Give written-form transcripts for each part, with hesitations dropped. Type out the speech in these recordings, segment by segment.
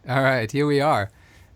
All right, here we are.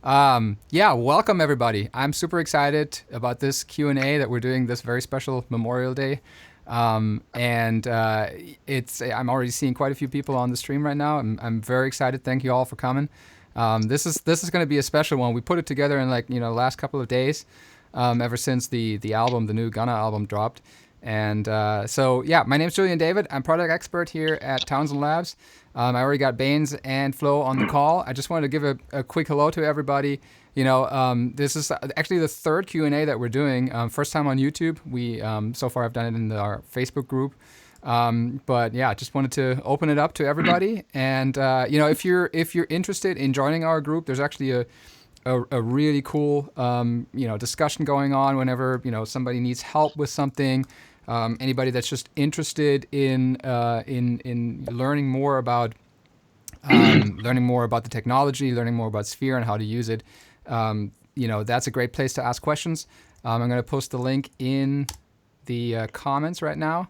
Yeah, welcome everybody. I'm super excited about this Q&A that we're doing this very special Memorial Day. And I'm already seeing quite a few people on the stream right now. I'm very excited. Thank you all for coming. This is going to be a special one. We put it together in the last couple of days, ever since the album, the new Gunna album dropped. And so, yeah, my name's Julian David. I'm product expert here at Townsend Labs. I already got Bainz and Flo on the call. I just wanted to give a quick hello to everybody. This is actually the third Q&A that we're doing. First time on YouTube. We so far have done it in our Facebook group. But yeah, just wanted to open it up to everybody. And if you're interested in joining our group, there's actually a really cool discussion going on whenever somebody needs help with something. Anybody that's just interested in learning more about the technology, learning more about Sphere and how to use it, that's a great place to ask questions. I'm going to post the link in the comments right now,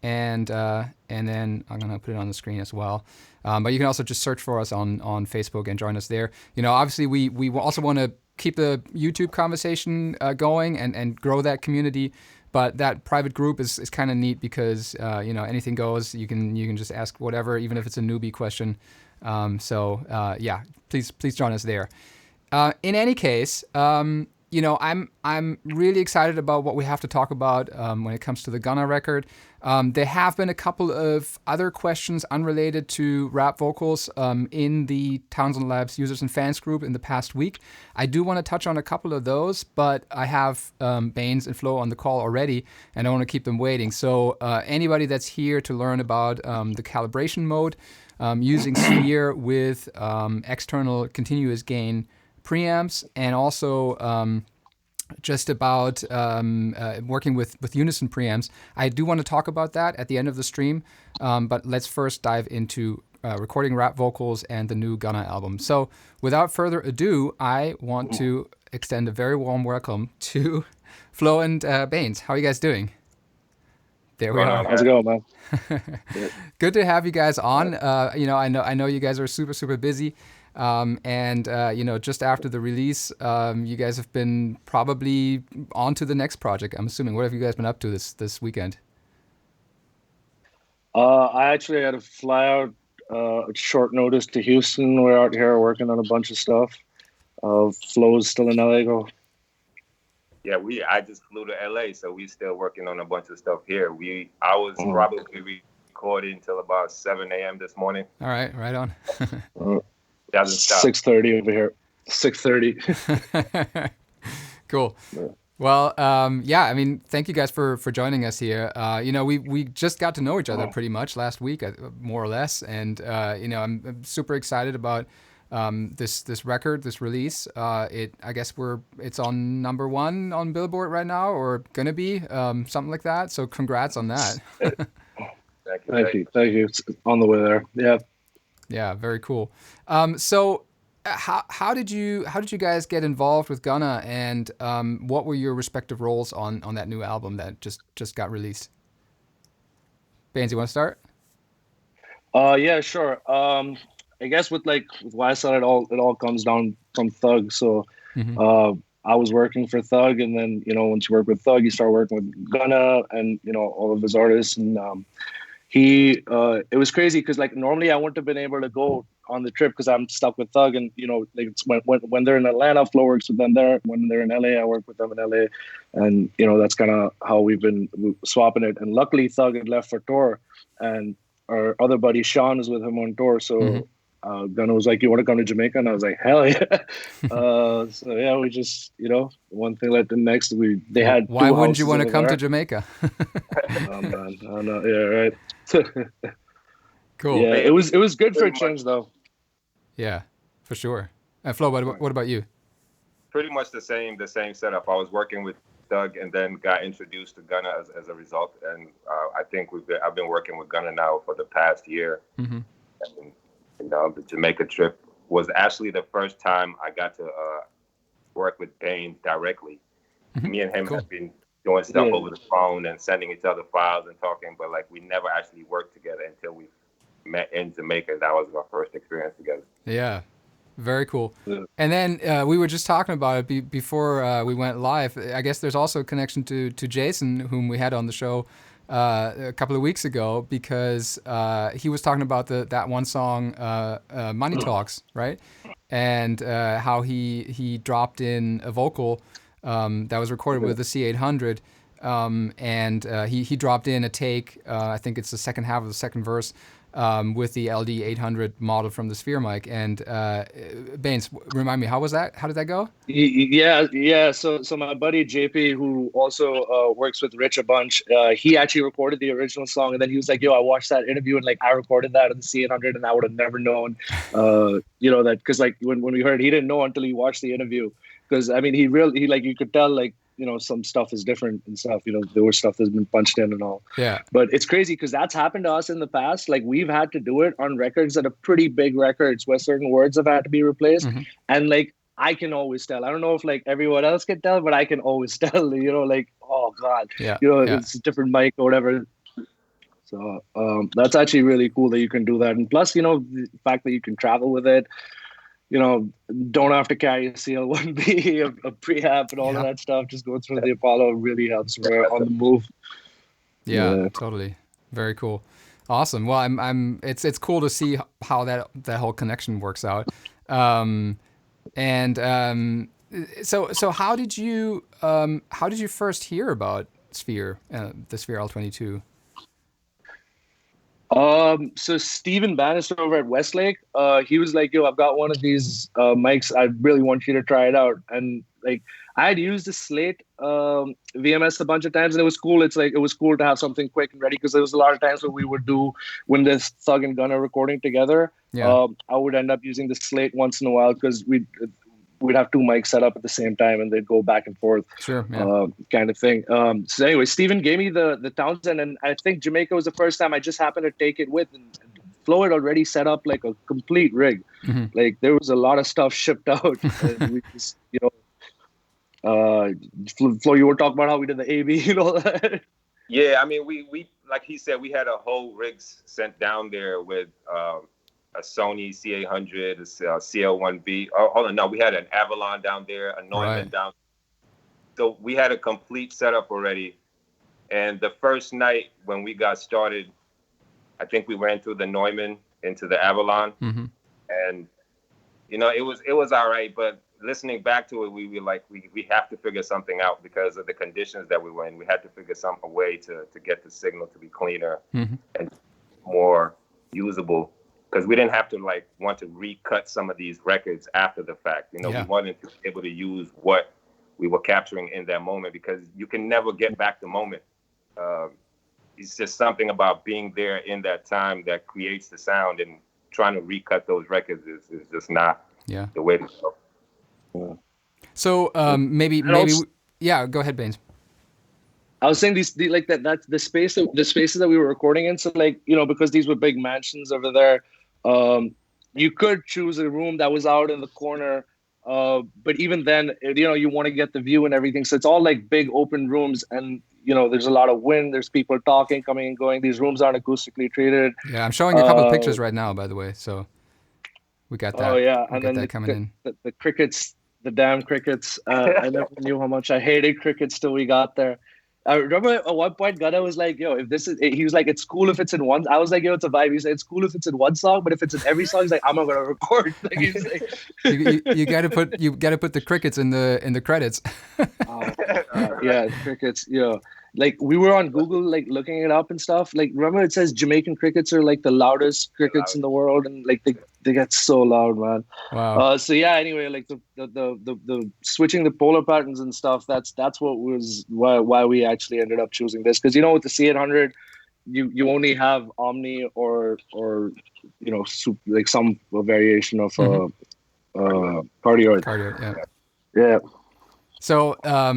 and then I'm going to put it on the screen as well. But you can also just search for us on Facebook and join us there. Obviously we also want to keep the YouTube conversation going and grow that community. But that private group is kind of neat because anything goes. You can just ask whatever, even if it's a newbie question. Yeah, please join us there. In any case, I'm really excited about what we have to talk about when it comes to the Gunna record. There have been a couple of other questions unrelated to rap vocals in the Townsend Labs users and fans group in the past week. I do want to touch on a couple of those, but I have Bainz and Flo on the call already, and I want to keep them waiting. So anybody that's here to learn about the calibration mode, using Sphere with external continuous gain preamps, and also just about working with Unison preamps. I do want to talk about that at the end of the stream, but let's first dive into recording rap vocals and the new Gunna album. So without further ado, I want to extend a very warm welcome to Flo and Bainz. How are you guys doing? There we are. How's it going, man? Good to have you guys on. I know you guys are super busy. Just after the release, you guys have been probably on to the next project, I'm assuming. What have you guys been up to this weekend? I actually had to fly out at short notice to Houston. We're out here working on a bunch of stuff. Flo's still in LA. Go. Yeah, I just flew to LA, so we still working on a bunch of stuff here. I was probably recording till about 7 a.m. this morning. All right, right on. Doesn't stop. 6:30 over here. 6:30. Cool. Yeah. Well, I mean, thank you guys for joining us here. We just got to know each other pretty much last week, more or less, and I'm super excited about this record, this release. I guess it's on #1 on Billboard right now, or gonna be something like that. So congrats on that. Thank you. It's on the way there. Yeah. Yeah, very cool. So how did you guys get involved with Gunna, and what were your respective roles on that new album that just got released? Bainz, you want to start? Yeah, sure. I guess with why I said it all comes down from Thug. So I was working for Thug, and then once you work with Thug, you start working with Gunna and all of his artists, and it was crazy because normally I wouldn't have been able to go on the trip because I'm stuck with Thug, and it's when they're in Atlanta, Flo works with them there. When they're in LA, I work with them in LA, and that's kind of how we've been swapping it. And luckily, Thug had left for tour, and our other buddy Sean is with him on tour. So Gunna was like, "You want to come to Jamaica?" And I was like, "Hell yeah!" So yeah, we just one thing led to the next. They had. Why wouldn't you want to come to Jamaica? Oh man, I know. Yeah, right. Cool. Yeah, it was good for a change though. Yeah, for sure. And Flo, what about you? Pretty much the same setup. I was working with Doug and then got introduced to Gunna as a result. And I think I've been working with Gunna now for the past year. And, the Jamaica trip was actually the first time I got to work with Bainz directly. Me and him have been doing stuff over the phone and sending each other files and talking, but we never actually worked together until we met in Jamaica. That was our first experience together. Yeah. Very cool. Yeah. And then we were just talking about it before we went live. I guess there's also a connection to Jason, whom we had on the show a couple of weeks ago, because he was talking about that one song, Money Talks, right? And how he dropped in a vocal that was recorded with the C800. And he dropped in a take, I think it's the second half of the second verse, with the LD800 model from the Sphere mic. And Bainz, remind me, how was that? How did that go? Yeah. So my buddy JP, who also works with Rich a bunch, he actually recorded the original song, and then he was like, "Yo, I watched that interview, and like I recorded that on the C800, and I would have never known, that, because like when we heard, he didn't know until he watched the interview, because I mean he like you could tell like." Some stuff is different and stuff, there was stuff that's been punched in and all. Yeah. But it's crazy because that's happened to us in the past. Like we've had to do it on records that are pretty big records where certain words have had to be replaced. Mm-hmm. And like, I can always tell. I don't know if like everyone else can tell, but I can always tell, like, oh God, it's a different mic or whatever. So that's actually really cool that you can do that. And plus, the fact that you can travel with it, don't have to carry a CL1B, a preamp, and all of that stuff. Just go through the Apollo really helps when we're on the move. Yeah, totally. Very cool. Awesome. Well, it's cool to see how that whole connection works out. So how did you first hear about Sphere, the Sphere L22? So Steven Bannister over at Westlake, he was like, "Yo, I've got one of these mics. I really want you to try it out." And like, I had used the Slate VMS a bunch of times, and it was cool. It's like it was cool to have something quick and ready, because there was a lot of times when there's Thug and Gunna recording together. Yeah. I would end up using the Slate once in a while because we'd have two mics set up at the same time and they'd go back and forth. Sure, yeah. Kind of thing. So anyway, Steven gave me the Townsend, and I think Jamaica was the first time I just happened to take it with, and Flo had already set up like a complete rig. Mm-hmm. Like there was a lot of stuff shipped out. And we just, Flo, you were talking about how we did the AB and all that. Yeah, I mean, we like he said, we had a whole rig sent down there with a Sony C800, a CL1B. Oh, hold on, no, we had an Avalon down there, a Neumann down. So we had a complete setup already. And the first night when we got started, I think we ran through the Neumann into the Avalon, and it was all right. But listening back to it, we were like, we have to figure something out because of the conditions that we were in. We had to figure a way to get the signal to be cleaner and more usable. Because we didn't have to want to recut some of these records after the fact. We wanted to be able to use what we were capturing in that moment, because you can never get back the moment. It's just something about being there in that time that creates the sound, and trying to recut those records is just not the way to go. Yeah. So maybe go ahead, Bainz. I was saying that's the spaces that we were recording in. So because these were big mansions over there, you could choose a room that was out in the corner. But even then, you want to get the view and everything. So it's all like big open rooms, and there's a lot of wind. There's people talking, coming and going. These rooms aren't acoustically treated. Yeah, I'm showing you a couple of pictures right now, by the way. So we got that. Oh yeah, and then the crickets. The damn crickets. I never knew how much I hated crickets till we got there. I remember at one point Gunna was like, "Yo, if this is," he was like, "It's cool if it's in one." I was like, "Yo, it's a vibe." He said, "It's cool if it's in one song, but if it's in every song," he's like, "I'm not gonna record." Like, he's like, you gotta put the crickets in the credits. Yeah, crickets. Like we were on Google, like looking it up and stuff. Like remember it says Jamaican crickets are like the loudest crickets in the world, and like they get so loud, man. Wow. So yeah. Anyway, like the switching the polar patterns and stuff. That's what was why we actually ended up choosing this, because with the C800, you only have Omni or like some variation of cardioid. Cardioid, yeah. So I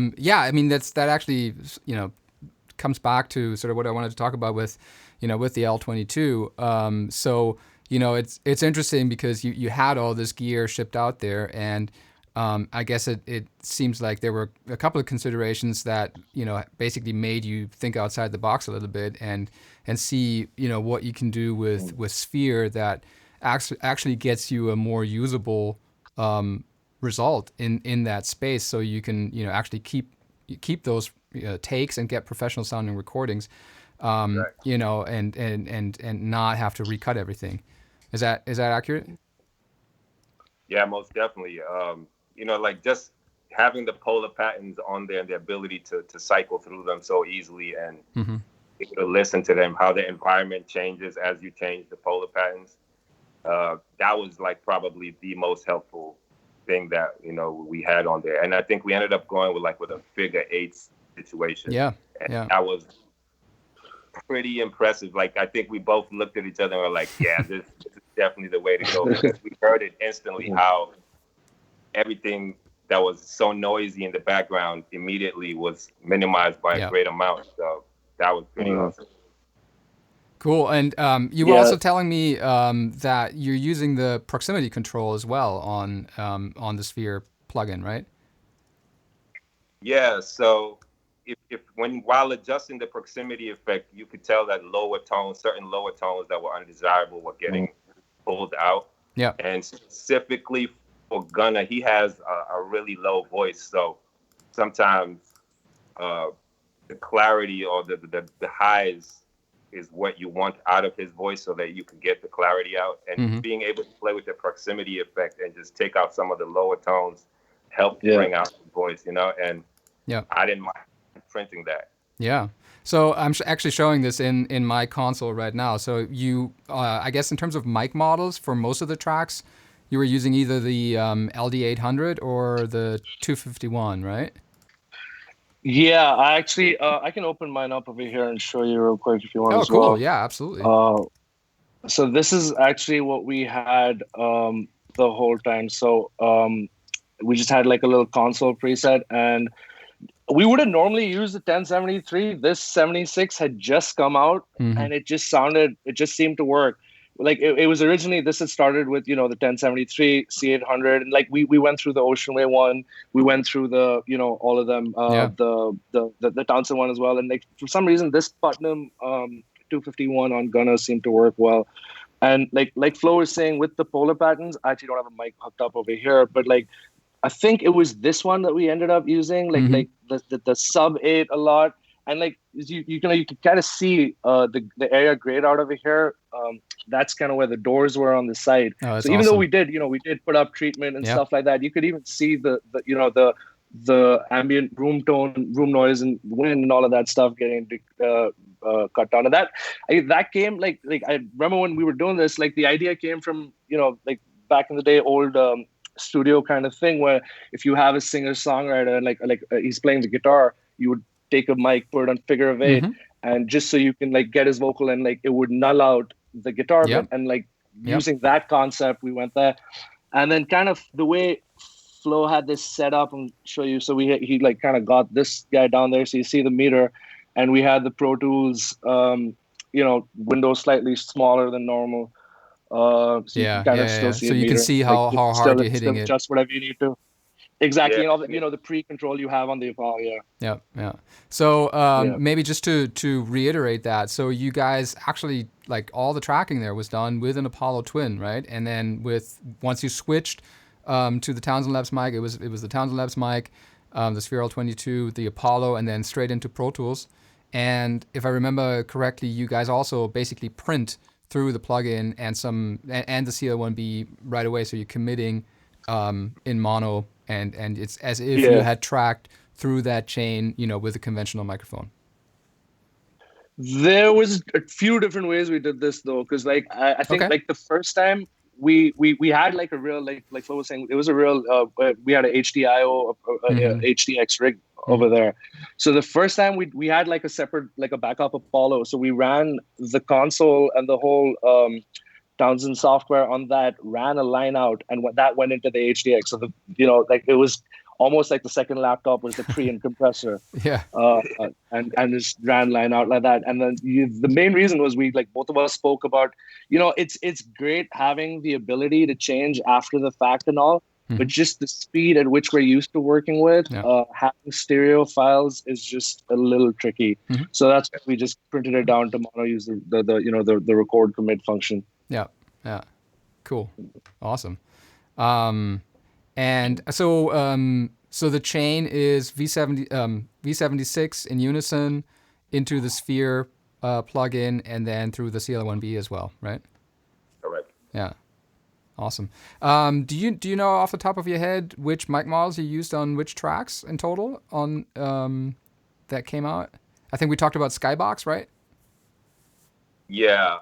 mean that actually comes back to sort of what I wanted to talk about with the L22. So it's interesting because you had all this gear shipped out there, and I guess it seems like there were a couple of considerations that basically made you think outside the box a little bit and see what you can do with Sphere that actually gets you a more usable result in that space, so you can actually keep those takes and get professional sounding recordings, Right. and not have to recut everything. Is that accurate? Yeah, most definitely. Like just having the polar patterns on there and the ability to cycle through them so easily and Mm-hmm. able to listen to them, how the environment changes as you change the polar patterns. That was like probably the most helpful thing that we had on there, and I think we ended up going with a figure eight situation. Yeah, And yeah. that was pretty impressive. Like I think we both looked at each other and were like, "Yeah, this is definitely the way to go," because we heard it instantly how everything that was so noisy in the background immediately was minimized by a great amount. So that was pretty awesome. Cool. And you were also telling me that you're using the proximity control as well on the Sphere plugin, right? Yeah. So while adjusting the proximity effect, you could tell that certain lower tones that were undesirable were getting pulled out. Yeah. And specifically for Gunna, he has a really low voice, so sometimes the clarity or the highs is what you want out of his voice so that you can get the clarity out. And being able to play with the proximity effect and just take out some of the lower tones helped bring out the voice, and I didn't mind printing that. Yeah. So I'm actually showing this in my console right now. So you, I guess in terms of mic models for most of the tracks, you were using either the LD800 or the 251, right? Yeah, I actually I can open mine up over here and show you real quick if you want as cool. well. Yeah, absolutely. So this is actually what we had the whole time. So we just had like a little console preset, and we would have normally used the 1073. This 76 had just come out, and it just seemed to work. Like it was originally, this had started with the 1073 C800, and like we went through the Ocean Way one, we went through the all of them, the Townsend one as well, and like for some reason this Putnam 251 on Gunna seemed to work well. And like Flo was saying with the polar patterns, I actually don't have a mic hooked up over here, but like I think it was this one that we ended up using, like the sub 8 a lot, and like you can kind of see the area grayed out over here. That's kind of where the doors were on the side. So even though we did put up treatment and stuff like that, you could even see the ambient room tone, room noise, and wind and all of that stuff getting cut down. And that came like I remember when we were doing this, like the idea came from like back in the day, old studio kind of thing, where if you have a singer songwriter and like he's playing the guitar, you would take a mic, put it on figure of 8, and just so you can like get his vocal, and like it would null out the guitar bit, and like using that concept, we went there. And then kind of the way Flo had this set up, and show you, so he like kind of got this guy down there, so you see the meter, and we had the Pro Tools window slightly smaller than normal. So you can kind of still see so a you meter. can see how hard you're hitting it. Just whatever you need to. Exactly, and all the pre-control you have on the Apollo. Yeah. So maybe just to reiterate that, so you guys actually, like, all the tracking there was done with an Apollo Twin, right? And then once you switched to the Townsend Labs mic, it was the Townsend Labs mic, the Sphere L22, the Apollo, and then straight into Pro Tools. And if I remember correctly, you guys also basically print through the plugin and the CL1B right away, so you're committing in mono, and it's as if you had tracked through that chain, with a conventional microphone. There was a few different ways we did this though, because like I think like the first time we had like a real like Flo was saying, it was a real we had a HDIO HDX rig over there. So the first time we had like a separate, like a backup Apollo, so we ran the console and the whole Townsend software on that, ran a line out, and that went into the HDX. So like it was almost like the second laptop was the preamp compressor. And just ran line out like that. And then the main reason was we, like, both of us spoke about, it's great having the ability to change after the fact and all, but just the speed at which we're used to working with, having stereo files is just a little tricky. So that's why we just printed it down to mono, use the record commit function. Yeah. Cool. Awesome. And so the chain is V76 in Unison into the Sphere plugin, and then through the CL1B as well, right? Correct. Yeah. Awesome. Do you know off the top of your head which mic models you used on which tracks in total on that came out? I think we talked about Skybox, right? Yeah.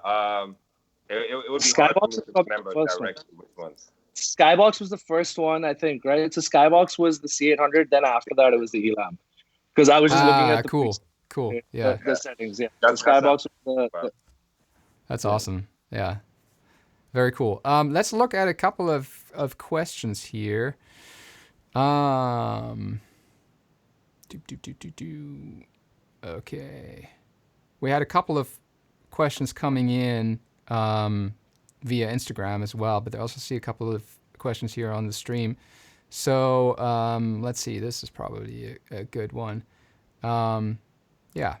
It would be hard for me to remember directly which ones. Skybox was the first one, I think, right? So Skybox was the C800. Then after that, it was the Elam. Because I was just looking at the cool. Yeah. The settings. Yeah. That's, so Skybox was That's awesome. Yeah. Very cool. Let's look at a couple of questions here. Okay. We had a couple of questions coming in via Instagram as well, but I also see a couple of questions here on the stream. So let's see. This is probably a good one. Yeah.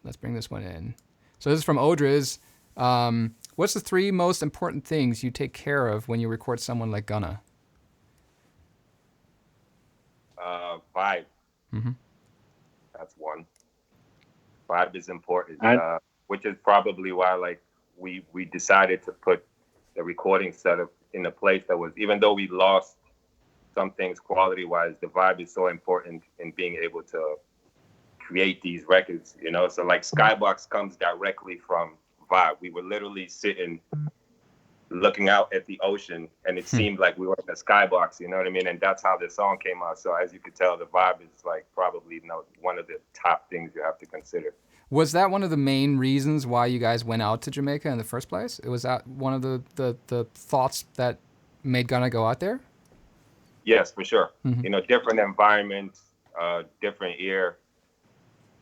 Let's bring this one in. So this is from Odriz. What's the 3 most important things you take care of when you record someone like Gunna? Vibe. Mm-hmm. That's one. Vibe is important, which is probably why like we decided to put the recording setup in a place that was, even though we lost some things quality wise, the vibe is so important in being able to create these records, you know. So like Skybox comes directly from vibe. We were literally sitting looking out at the ocean, and it seemed like we were in a skybox, you know what I mean? And that's how the song came out. So as you could tell, the vibe is like probably one of the top things you have to consider. Was that one of the main reasons why you guys went out to Jamaica in the first place? Was that one of the thoughts that made Gunna go out there? Yes, for sure. Mm-hmm. You know, different environment, different ear,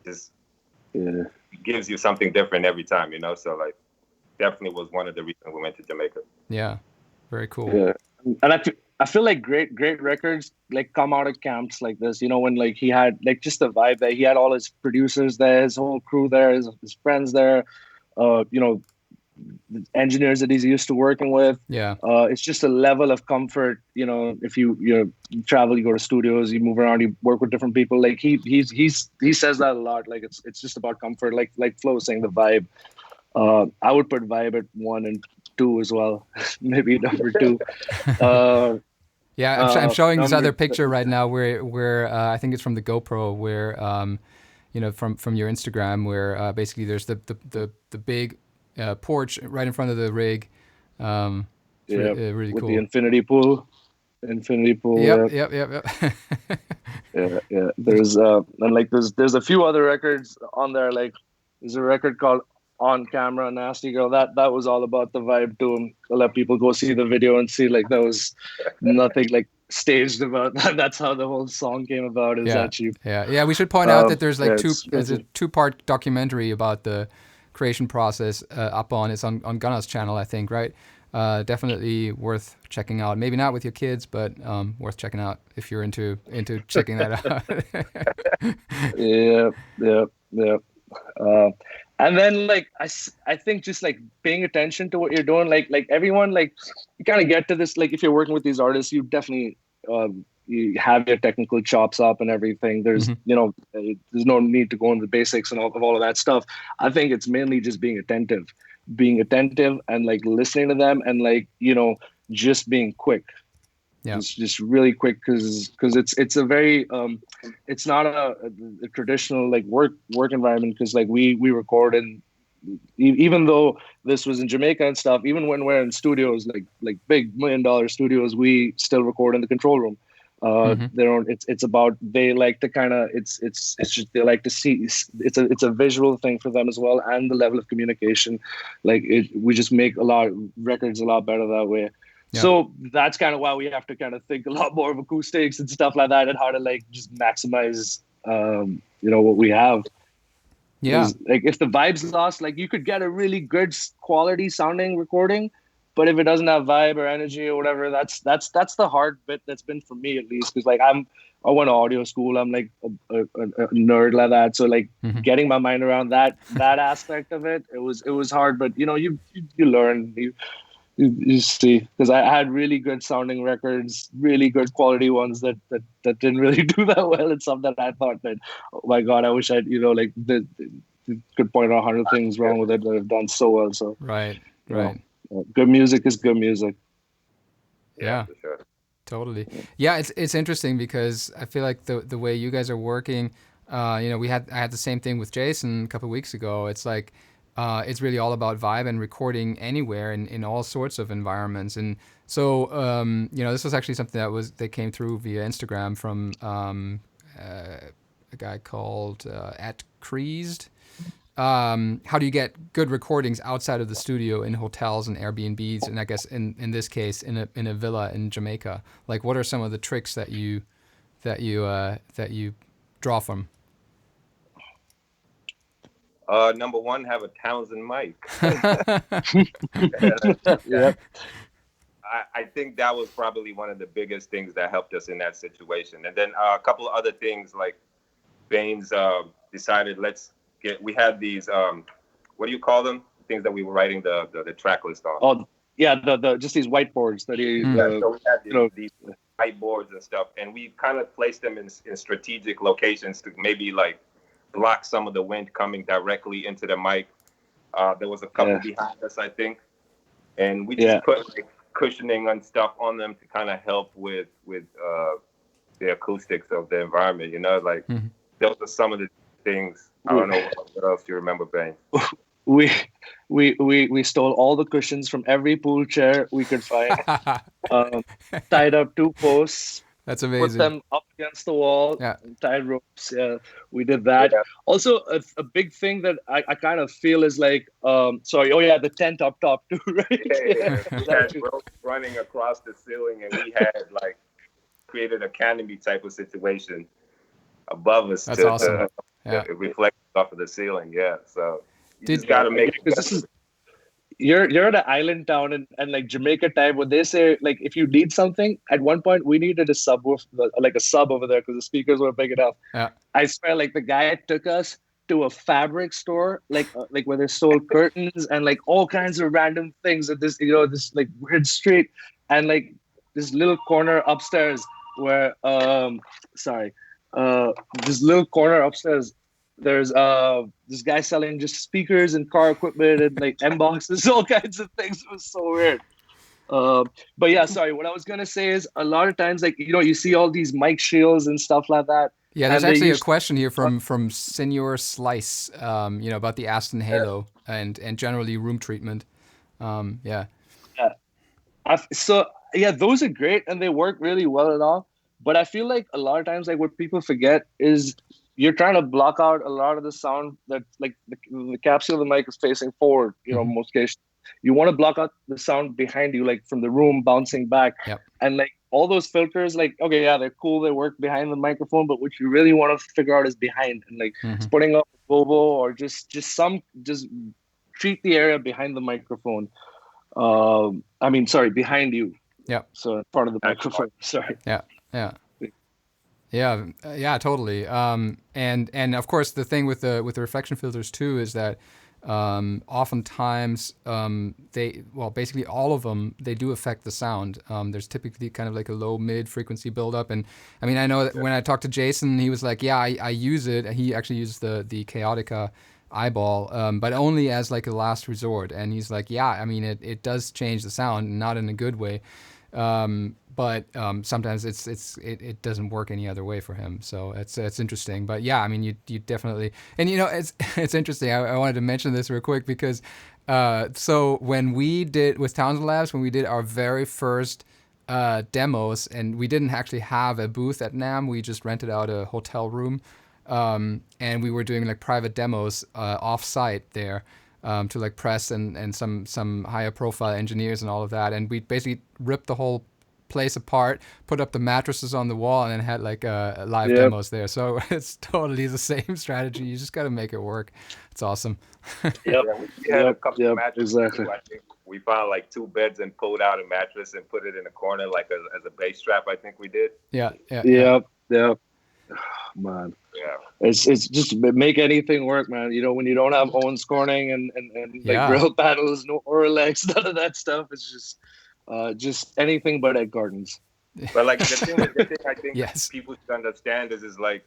just gives you something different every time, you know? So like, definitely was one of the reasons we went to Jamaica. Yeah, very cool. Yeah, and I feel like great records like come out of camps like this. You know, when like he had like just the vibe that he had all his producers there, his whole crew there, his friends there. You know, the engineers that he's used to working with. Yeah, it's just a level of comfort. You know, if you travel, you go to studios, you move around, you work with different people. Like he says that a lot. Like it's just about comfort. Like Flo was saying, the vibe. I would put vibe at 1 and 2 as well. Maybe number 2. Yeah, I'm showing this other picture right now where I think it's from the GoPro, where you know, from your Instagram, where basically there's the big porch right in front of the rig. Really with cool. The infinity pool. Yep. Yeah. There's and like there's a few other records on there. Like there's a record called On Camera, Nasty Girl. That was all about the vibe too. And I'll let people go see the video and see like that was nothing like staged about that. That's how the whole song came about. Is actually we should point out that there's like there's a 2-part documentary about the creation process up on Gunna's channel, I think, right? Definitely worth checking out. Maybe not with your kids, but worth checking out if you're into checking that out. Yeah. And then like I think just like paying attention to what you're doing, like everyone, like you kind of get to this, like if you're working with these artists, you definitely you have your technical chops up and everything. There's you know, there's no need to go into the basics and all of that stuff. I think it's mainly just being attentive and like listening to them and like, you know, just being quick. Yeah, it's just really quick because it's a very it's not a traditional like work environment, because like we record, and even though this was in Jamaica and stuff, even when we're in studios like big $1 million studios, we still record in the control room. It's about, they like to kind of it's just, they like to see, it's a visual thing for them as well, and the level of communication, like we just make a lot of records a lot better that way. Yeah. So that's kind of why we have to kind of think a lot more of acoustics and stuff like that, and how to like just maximize, you know, what we have. Yeah. Like if the vibe's lost, like you could get a really good quality sounding recording, but if it doesn't have vibe or energy or whatever, that's the hard bit. That's been for me at least, because like I went to audio school. I'm like a nerd like that. So like getting my mind around that aspect of it, it was hard. But you know, you learn. You see, because I had really good sounding records, really good quality ones that didn't really do that well, and some that I thought that, oh my God, I wish I'd, like could point out 100 things wrong with it that have done so well. So Right. you Right. good music is good music. Yeah. For sure. Totally. Yeah, it's interesting because I feel like the way you guys are working, I had the same thing with Jason a couple of weeks ago. It's like it's really all about vibe and recording anywhere in all sorts of environments. And so this was actually something that came through via Instagram from a guy called at Creased. How do you get good recordings outside of the studio in hotels and Airbnbs, and I guess in this case in a villa in Jamaica? Like, what are some of the tricks that you draw from? Number one, have a Townsend mic. Yep. I think that was probably one of the biggest things that helped us in that situation. And then a couple of other things, like Bainz decided we had these what do you call them? Things that we were writing the track list on. Oh yeah, the just these whiteboards that so we had these whiteboards and stuff, and we kind of placed them in strategic locations to maybe like block some of the wind coming directly into the mic. There was a couple behind us, I think, and we just put like cushioning and stuff on them to kind of help with the acoustics of the environment. Those are some of the things. I don't know what else you remember, Ben. We stole all the cushions from every pool chair we could find. Tied up 2 posts. That's amazing. Put them up against the wall. Yeah. Tied ropes. Yeah, we did that. Yeah. Also, a big thing that I kind of feel is like, the tent up top too, right? Yeah. We had ropes running across the ceiling, and we had like created a canopy type of situation above us. That's awesome. It reflects off of the ceiling. Yeah. So you just got to make it. This is you're at an island town and like Jamaica type, where they say like if you need something, at one point we needed a sub over there because the speakers were big enough. Yeah. I swear, like the guy took us to a fabric store, like where they sold curtains and like all kinds of random things at this this like weird street, and like this little corner upstairs where this little corner upstairs, there's this guy selling just speakers and car equipment and like M boxes, all kinds of things. It was so weird. But yeah, sorry. What I was gonna say is a lot of times, like you see all these mic shields and stuff like that. Yeah, there's actually a question here from Senor Slice, about the Aston Halo and generally room treatment. Those are great and they work really well and all. But I feel like a lot of times, like what people forget is you're trying to block out a lot of the sound that like the capsule of the mic is facing forward. Most cases, you want to block out the sound behind you, like from the room bouncing back. Yep. And like all those filters, like, okay, yeah, they're cool. They work behind the microphone, but what you really want to figure out is behind, and like putting up a bobo or just treat the area behind the microphone. Behind you. Yeah. So part of the microphone. Sorry. Yeah. Yeah, totally. And of course, the thing with the reflection filters too is that oftentimes basically all of them, they do affect the sound. There's typically kind of like a low mid frequency buildup, and I mean I know that when I talked to Jason, he was like, yeah, I use it. He actually used the Chaotica eyeball, but only as like a last resort. And he's like, yeah, I mean it does change the sound, not in a good way. But sometimes it doesn't work any other way for him, so it's interesting. But yeah, I mean you definitely, and it's interesting. I wanted to mention this real quick because so when we did with Townsend Labs, when we did our very first demos, and we didn't actually have a booth at NAMM, we just rented out a hotel room, and we were doing like private demos off-site there. To like press and some higher profile engineers and all of that, and we basically ripped the whole place apart, put up the mattresses on the wall, and then had like live demos there. So it's totally the same strategy. You just got to make it work. It's awesome. We had a couple of mattresses. Exactly. I think we found like 2 beds and pulled out a mattress and put it in a corner like as a bass strap. I think we did. Yeah. man. Yeah. It's just make anything work, man. You know, when you don't have Owens Corning and like real panels, no Orlex, none of that stuff. It's just anything but egg cartons. But like the thing I think people should understand is like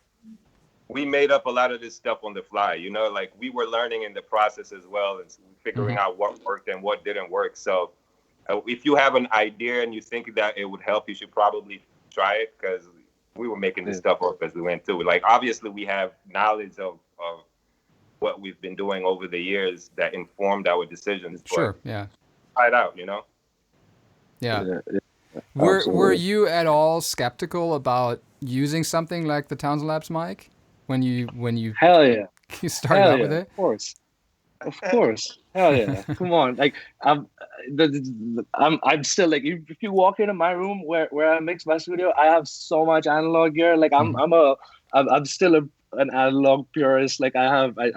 we made up a lot of this stuff on the fly. You know, like we were learning in the process as well and figuring out what worked and what didn't work. So if you have an idea and you think that it would help, you should probably try it, because we were making this stuff up as we went through. Like, obviously, we have knowledge of what we've been doing over the years that informed our decisions. Sure, yeah. Try it out, you know? Yeah. Were you at all skeptical about using something like the Townsend Labs mic when you Hell yeah, you started out with it? Of course, hell yeah. Come on, like I'm still like, if you walk into my room where I mix my studio, I have so much analog gear. Like I'm still an analog purist. Like I have like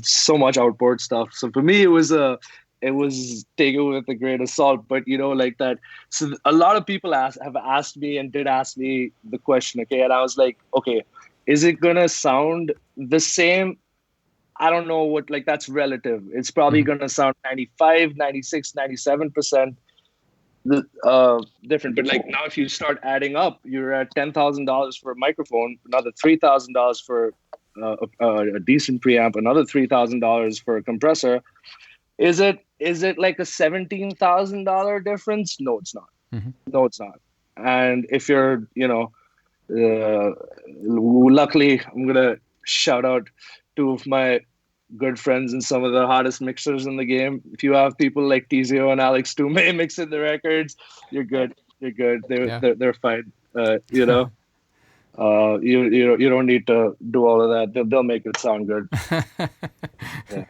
so much outboard stuff. So for me, it was taken with a grain of salt, but you know, like that. So a lot of people have asked me the question, okay, and I was like, okay, is it gonna sound the same? I don't know what, like, that's relative. It's probably gonna sound 95, 96, 97% different. But like now, if you start adding up, you're at $10,000 for a microphone, another $3,000 for a decent preamp, another $3,000 for a compressor. Is it like a $17,000 difference? No, it's not. No, it's not. And if you're, you know, luckily, I'm gonna shout out two of my good friends and some of the hottest mixers in the game. If you have people like Tizio and Alex Toomey mixing the records, you're good. You're good. They're fine. You know, you don't need to do all of that. They'll make it sound good. Yeah.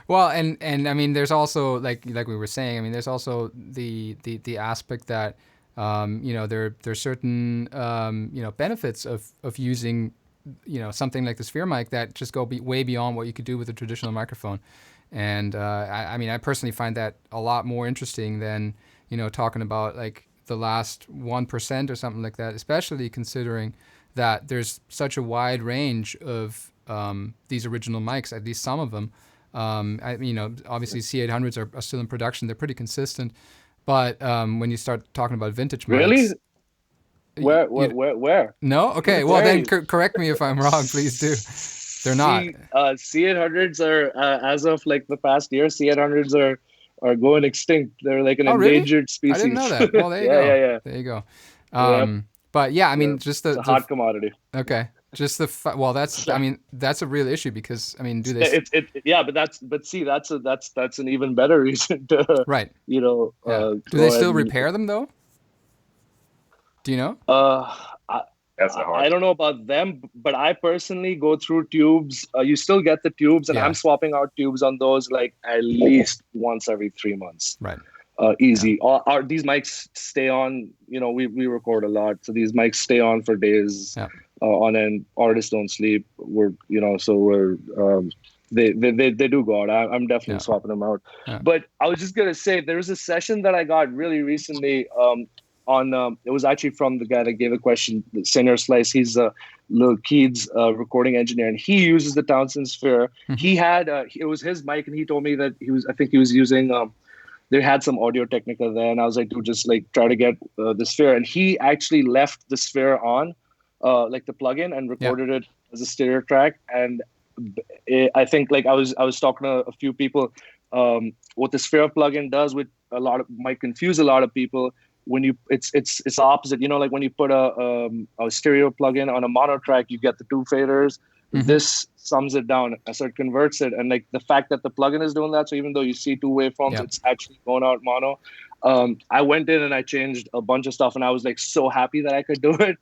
Well, and I mean, there's also like we were saying. I mean, there's also the aspect that you know, there's certain you know, benefits of using, you know, something like the Sphere mic that just go way beyond what you could do with a traditional microphone. And I mean, I personally find that a lot more interesting than, you know, talking about like the last 1% or something like that, especially considering that there's such a wide range of these original mics, at least some of them. You know, obviously C800s are still in production. They're pretty consistent. But when you start talking about vintage mics... Really? Where? No? Okay, well then correct me if I'm wrong, please do. They're not. C800s are, as of like the past year, C800s are going extinct. They're like an endangered species. I didn't know that. Well, there you go. Yeah. There you go. But yeah, I mean, just it's a hot commodity. Okay. Just that's I mean, that's a real issue, because I mean, do they? That's an even better reason to, right. You know, do they still repair them though? Do you know? I don't know about them, but I personally go through tubes. You still get the tubes, and I'm swapping out tubes on those like at least once every 3 months. Right. Easy. These mics stay on. You know, we record a lot, so these mics stay on for days on end. Artists don't sleep. They do go out. I'm definitely swapping them out. But I was just gonna say, there was a session that I got really recently. It was actually from the guy that gave the question, Senior Slice. He's Lil Keed's recording engineer, and he uses the Townsend Sphere. He had it was his mic, and he told me that he was using. They had some Audio Technica there, and I was like, dude, just like try to get the Sphere. And he actually left the Sphere on, like the plugin, and recorded it as a stereo track. And I think, like I was talking to a few people, what the Sphere plugin does might confuse a lot of people. When it's the opposite, you know, like when you put a stereo plugin on a mono track, you get the two faders. This sums it down, so it converts it. And like the fact that the plugin is doing that, so even though you see two waveforms, it's actually going out mono. I went in and I changed a bunch of stuff, and I was like so happy that I could do it.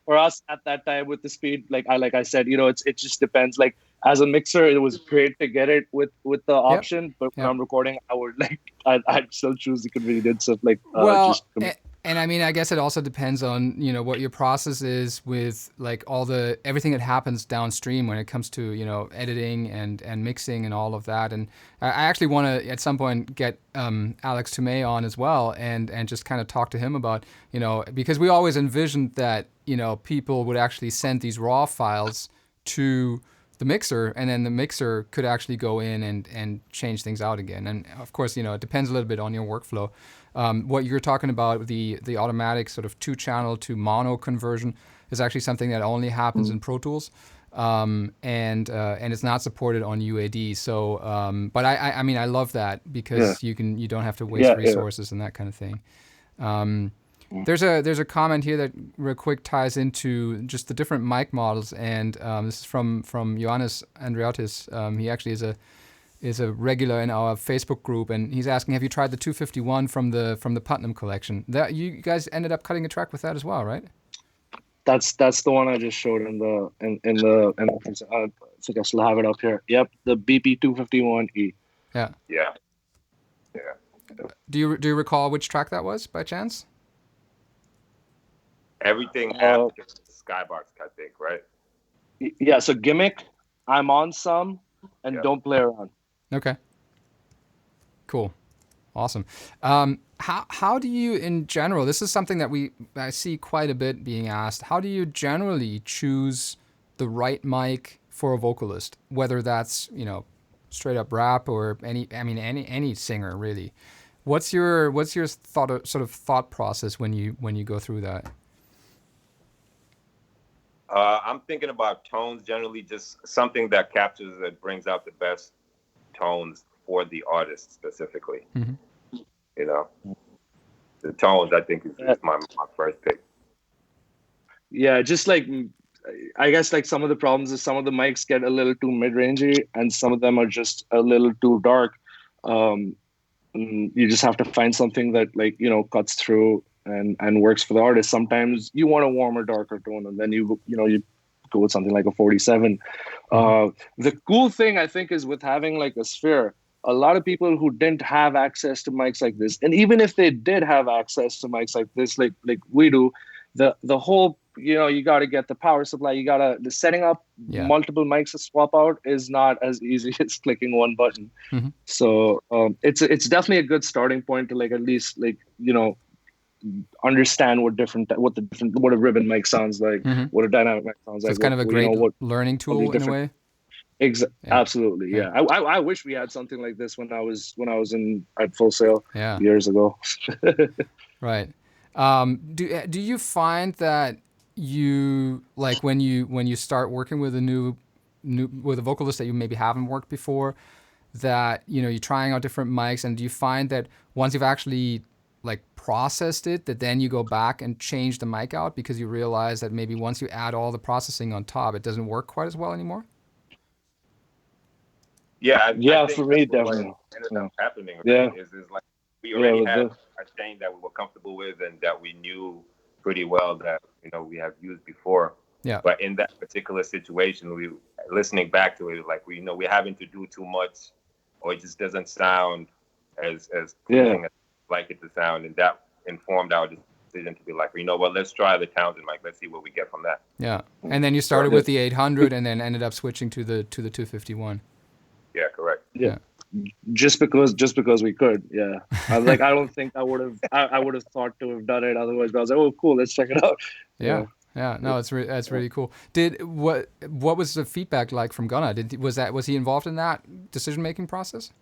For us at that time with the speed, like I said, you know, it just depends. Like as a mixer, it was great to get it with the option, but when I'm recording, I would I'd still choose the convenience of like and I mean, I guess it also depends on, you know, what your process is with like everything that happens downstream when it comes to, you know, editing and mixing and all of that. And I actually want to at some point get Alex Toomey on as well and just kind of talk to him about, you know, because we always envisioned that people would actually send these raw files to the mixer, and then the mixer could actually go in and change things out again. And of course, it depends a little bit on your workflow. What you're talking about, the automatic sort of 2-channel to mono conversion, is actually something that only happens in Pro Tools, and it's not supported on UAD. So, but I love that because you don't have to waste resources and that kind of thing. There's a comment here that real quick ties into just the different mic models, and this is from Ioannis Andriatis. He actually is a regular in our Facebook group, and he's asking, have you tried the 251 from the Putnam collection? That you guys ended up cutting a track with that as well, right? That's the one I just showed in the I think I still have it up here. Yep, the BP 251E. Yeah. Do you recall which track that was by chance? Everything after Skybox, I think, right? Yeah, so Gimmick, I'm on some, and Don't Play Around. Okay. Cool. Awesome. How do you, in general, this is something that I see quite a bit being asked, how do you generally choose the right mic for a vocalist, whether that's, straight up rap or any singer really? What's your thought process when you go through that? I'm thinking about tones, generally just something that captures and brings out the best tones for the artist specifically. Mm-hmm. The tones, I think, is my first pick. Yeah, just like, I guess like some of the problems is some of the mics get a little too mid-rangey and some of them are just a little too dark. You just have to find something that cuts through and works for the artist. Sometimes you want a warmer, darker tone, and then you go with something like a 47. The cool thing I think is with having like a Sphere, a lot of people who didn't have access to mics like this, and even if they did have access to mics like this, like we do, the whole you got to get the power supply. The setting up multiple mics to swap out is not as easy as clicking one button. Mm-hmm. So it's definitely a good starting point to like at least understand what a ribbon mic sounds like, what a dynamic mic sounds like. It's kind of a great learning tool in a way. Absolutely, yeah. I wish we had something like this when I was at Full Sail years ago. Right. Do you find that you like when you start working with with a vocalist that you maybe haven't worked before, that you're trying out different mics, and do you find that once you've actually like processed it, that then you go back and change the mic out because you realize that maybe once you add all the processing on top, it doesn't work quite as well anymore? I think for me, definitely. Ended up happening, right? Is like we already had a chain that we were comfortable with and that we knew pretty well that we have used before. Yeah. But in that particular situation, we listening back to it, like we're having to do too much, or it just doesn't sound as clean as like it to sound, and that informed our decision to be like, let's try the Townsend mic. Let's see what we get from that. Yeah. And then you started with the 800 and then ended up switching to the 251. Yeah, correct. Yeah. Just because we could. Yeah. I was like, I don't think I would have thought to have done it otherwise, but I was like, oh cool, let's check it out. Yeah. No, that's really cool. What was the feedback like from Gunna? Was he involved in that decision making process?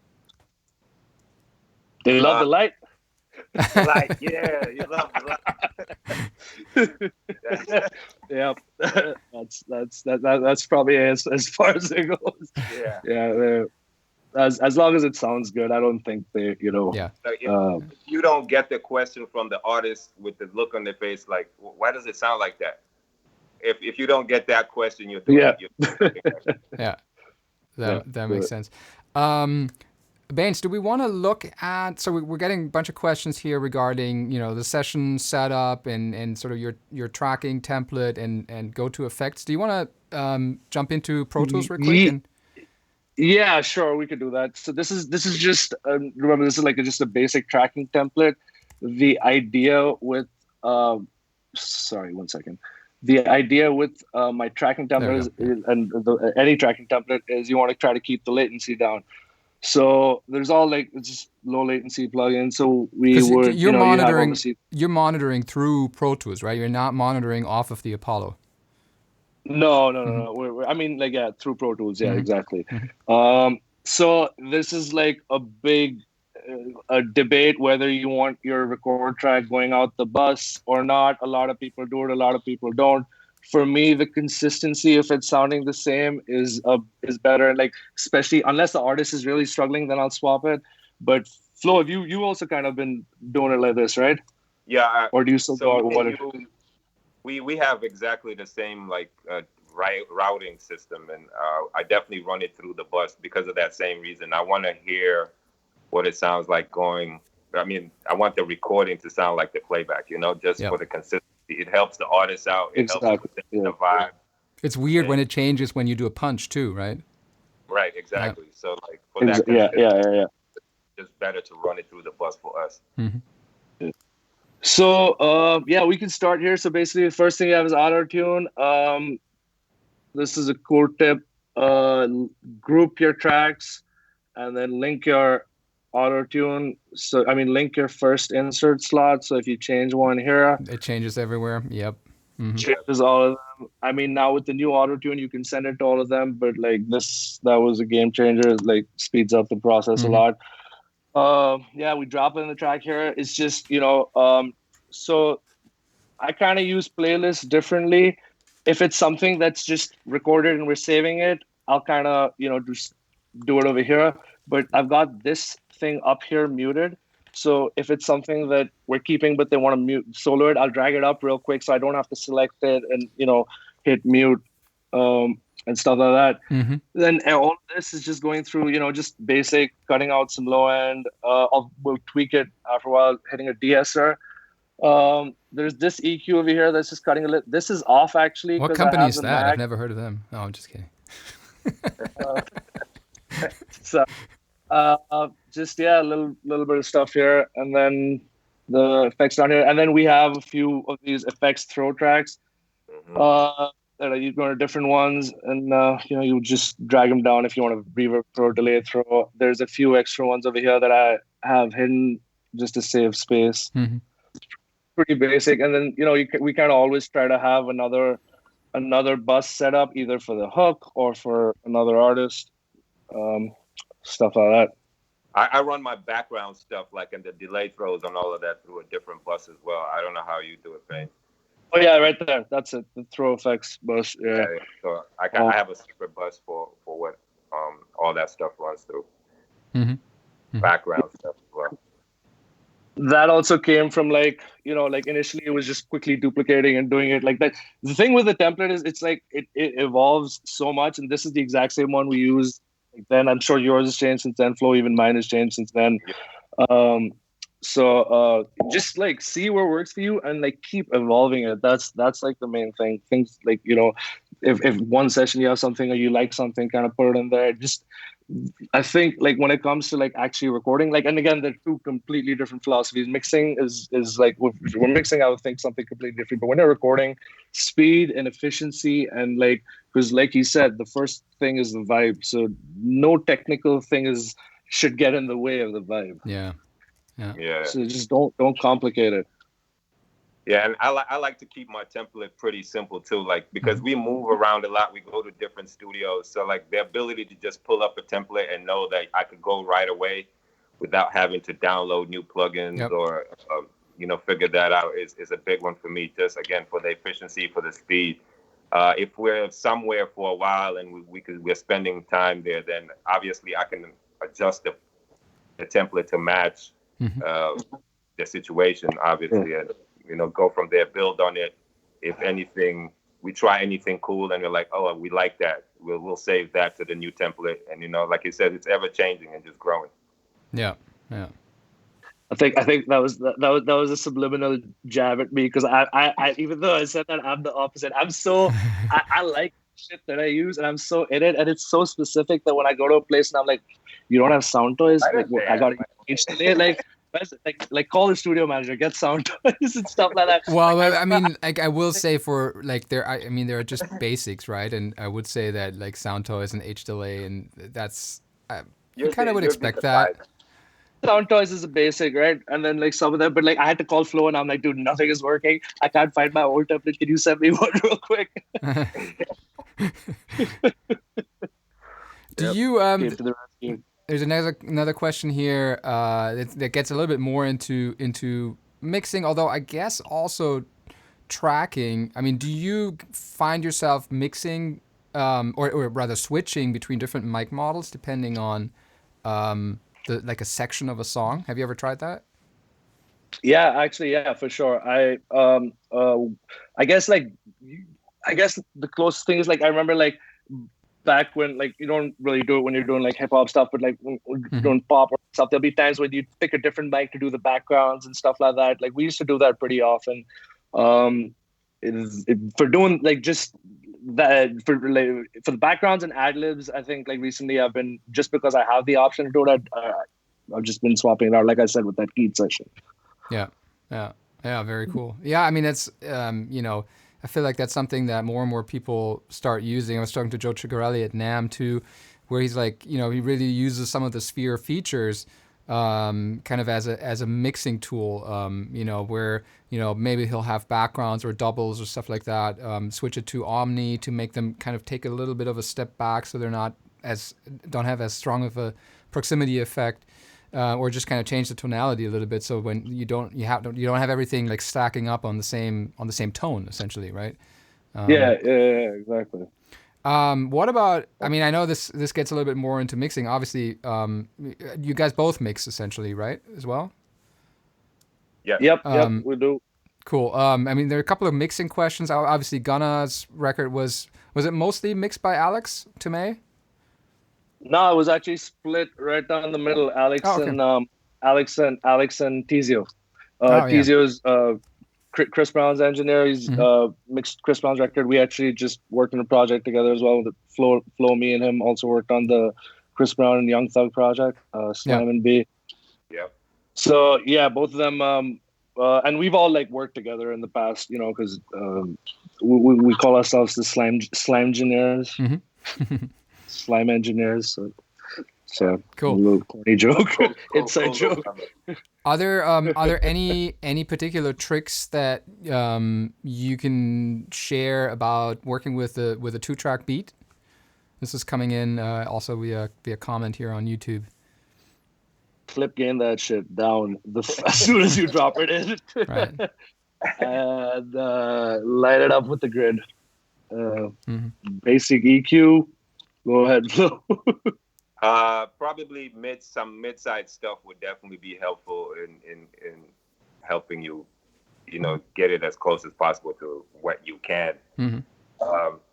They love the light. Light, yeah, you love the light. Yep. That's probably as far as it goes. Yeah. As long as it sounds good, I don't think they, Yeah. Like if you don't get the question from the artist with the look on their face, like, why does it sound like that? If you don't get that question, you're doing Yeah. That makes sense. Bainz, do we want to look at, so we're getting a bunch of questions here regarding, the session setup and sort of your tracking template and go-to effects. Do you want to jump into Pro Tools real quick? Yeah, sure, we could do that. So this is just, remember, this is like just a basic tracking template. The idea with, sorry, one second. The idea with my tracking template any tracking template is you want to try to keep the latency down. So there's all like just low latency plugins. So we Because would, you're you have monitoring, obviously. you're monitoring through Pro Tools, right? You're not monitoring off of the Apollo. No, no, no, Mm-hmm. no. I mean, like, yeah, through Pro Tools. Yeah, Mm-hmm. exactly. Mm-hmm. So this is like a big a debate whether you want your record track going out the bus or not. A lot of people do it. A lot of people don't. For me, the consistency, if it's sounding the same, is better. Like, especially unless the artist is really struggling, then I'll swap it. But Flo, have you also kind of been doing it like this, right? Yeah. Or do you still So go me what and it? you, we have exactly the same like routing system, and I definitely run it through the bus because of that same reason. I want to hear what it sounds like going. I mean, I want the recording to sound like the playback, just for the consistency. It helps the artist out. It helps Exactly. with the vibe. It's weird when it changes when you do a punch too, right? Right, exactly. Yeah. So like for that Yeah. it's better to run it through the bus for us. Mm-hmm. So yeah, we can start here. So basically, the first thing you have is auto tune. This is a cool tip. Group your tracks and then link your auto tune. So I mean, link your first insert slot. So if you change one here, It changes everywhere. Yep. Mm-hmm. changes all of them. I mean, now with the new auto tune, you can send it to all of them. But like that was a game changer. It, like, speeds up the process a lot. Yeah, we drop it in the track here. It's just, so I kind of use playlists differently. If it's something that's just recorded and we're saving it, I'll kind of, just do it over here. But I've got this thing up here muted. So if it's something that we're keeping, but they want to mute solo it, I'll drag it up real quick so I don't have to select it and, hit mute and stuff like that. Mm-hmm. Then all of this is just going through, just basic, cutting out some low end. We'll tweak it after a while, hitting a de-esser. There's this EQ over here that's just cutting a little. This is off actually. What company is that? I've never heard of them. Oh, I'm just kidding. So, just a little bit of stuff here, and then the effects down here, and then we have a few of these effects throw tracks. That are going to different ones, and you just drag them down if you want to reverb throw, delay throw. There's a few extra ones over here that I have hidden just to save space. Mm-hmm. Pretty basic, and then we kind of always try to have another bus set up either for the hook or for another artist, stuff like that. I run my background stuff like in the delay throws and all of that through a different bus as well. I don't know how you do it, Bainz. Oh yeah, right there. That's it. The throw effects bus. Yeah. So I have a separate bus for what all that stuff runs through. Mm-hmm. Background stuff as well. That also came from like initially it was just quickly duplicating and doing it like that. The thing with the template is it's like it evolves so much, and this is the exact same one we used then. I'm sure yours has changed since then, Flo. Even mine has changed since then. So just like see what works for you and like keep evolving it. That's like the main thing. Things like, if one session you have something or you like something, kind of put it in there. Just, I think like when it comes to like actually recording, like, and again, they're two completely different philosophies. Mixing is like, when mixing, I would think something completely different. But when you're recording, speed and efficiency, and like, because like you said, the first thing is the vibe. So no technical thing should get in the way of the vibe. Yeah. So just don't complicate it. Yeah, and I like to keep my template pretty simple too, like because we move around a lot, we go to different studios, so like the ability to just pull up a template and know that I could go right away without having to download new plugins or figure that out is a big one for me. Just again for the efficiency, for the speed. If we're somewhere for a while and we're spending time there, then obviously I can adjust the template to match the situation, obviously, and go from there, build on it. If anything, we try anything cool, and we're like, oh, we like that. We'll save that to the new template, and like you said, it's ever changing and just growing. Yeah. I think that was a subliminal jab at me, because I even though I said that, I'm the opposite. I'm so I like shit that I use, and I'm so in it, and it's so specific that when I go to a place and I'm like, you don't have sound toys, I got to change today, like call the studio manager, get sound toys and stuff like that. Well, I mean, like I will say for like there are just basics, right? And I would say that like sound toys and H delay, and that's You kind of would you'd be expect that. surprised. Sound Toys is a basic, right? And then like some of them, but like I had to call Flo and I'm like, dude, nothing is working. I can't find my old template. Can you send me one real quick? Do you Came to the rescue. There's another question here that gets a little bit more into mixing, although I guess also tracking. I mean, do you find yourself mixing or rather switching between different mic models depending on like a section of a song? Have you ever tried that? Yeah, actually, yeah, for sure. I guess like the closest thing is like I remember like back when like you don't really do it when you're doing like hip hop stuff, but like when you're doing pop or stuff, there'll be times when you pick a different mic to do the backgrounds and stuff like that. Like we used to do that pretty often. For doing like just that for the backgrounds and ad libs, I think like recently I've been, just because I have the option to do that, I've just been swapping it out, like I said, with that Keith session. Yeah, very cool. Yeah, I mean that's I feel like that's something that more and more people start using. I was talking to Joe Chigarelli at NAMM too, where he's like, he really uses some of the Sphere features kind of as a mixing tool, where maybe he'll have backgrounds or doubles or stuff like that, switch it to Omni to make them kind of take a little bit of a step back so they're don't have as strong of a proximity effect, or just kind of change the tonality a little bit so when you don't have everything like stacking up on the same tone essentially, right? Yeah, exactly. What about, I mean, I know this gets a little bit more into mixing. Obviously, you guys both mix essentially, right, as well? Yeah. Yep, we do. Cool. I mean, there are a couple of mixing questions. Obviously, Gunna's record was it mostly mixed by Alex Tomei? No, it was actually split right down the middle. Alex and Tizio. Tizio's Chris Brown's engineer. He's mixed Chris Brown's record. We actually just worked on a project together as well. With Flo, me and him also worked on the Chris Brown and Young Thug project, Slam and B. Yeah. So yeah, both of them, and we've all like worked together in the past, because we call ourselves the slime engineers, slime engineers. So cool. A little corny joke, inside joke. Are there any particular tricks that you can share about working with a 2-track beat? This is coming in also via comment here on YouTube. Flip gain that shit down as soon as you drop it in, right. And light it up with the grid. Basic EQ. Go ahead, Flo. Probably some mid-side stuff would definitely be helpful in helping you, get it as close as possible to what you can.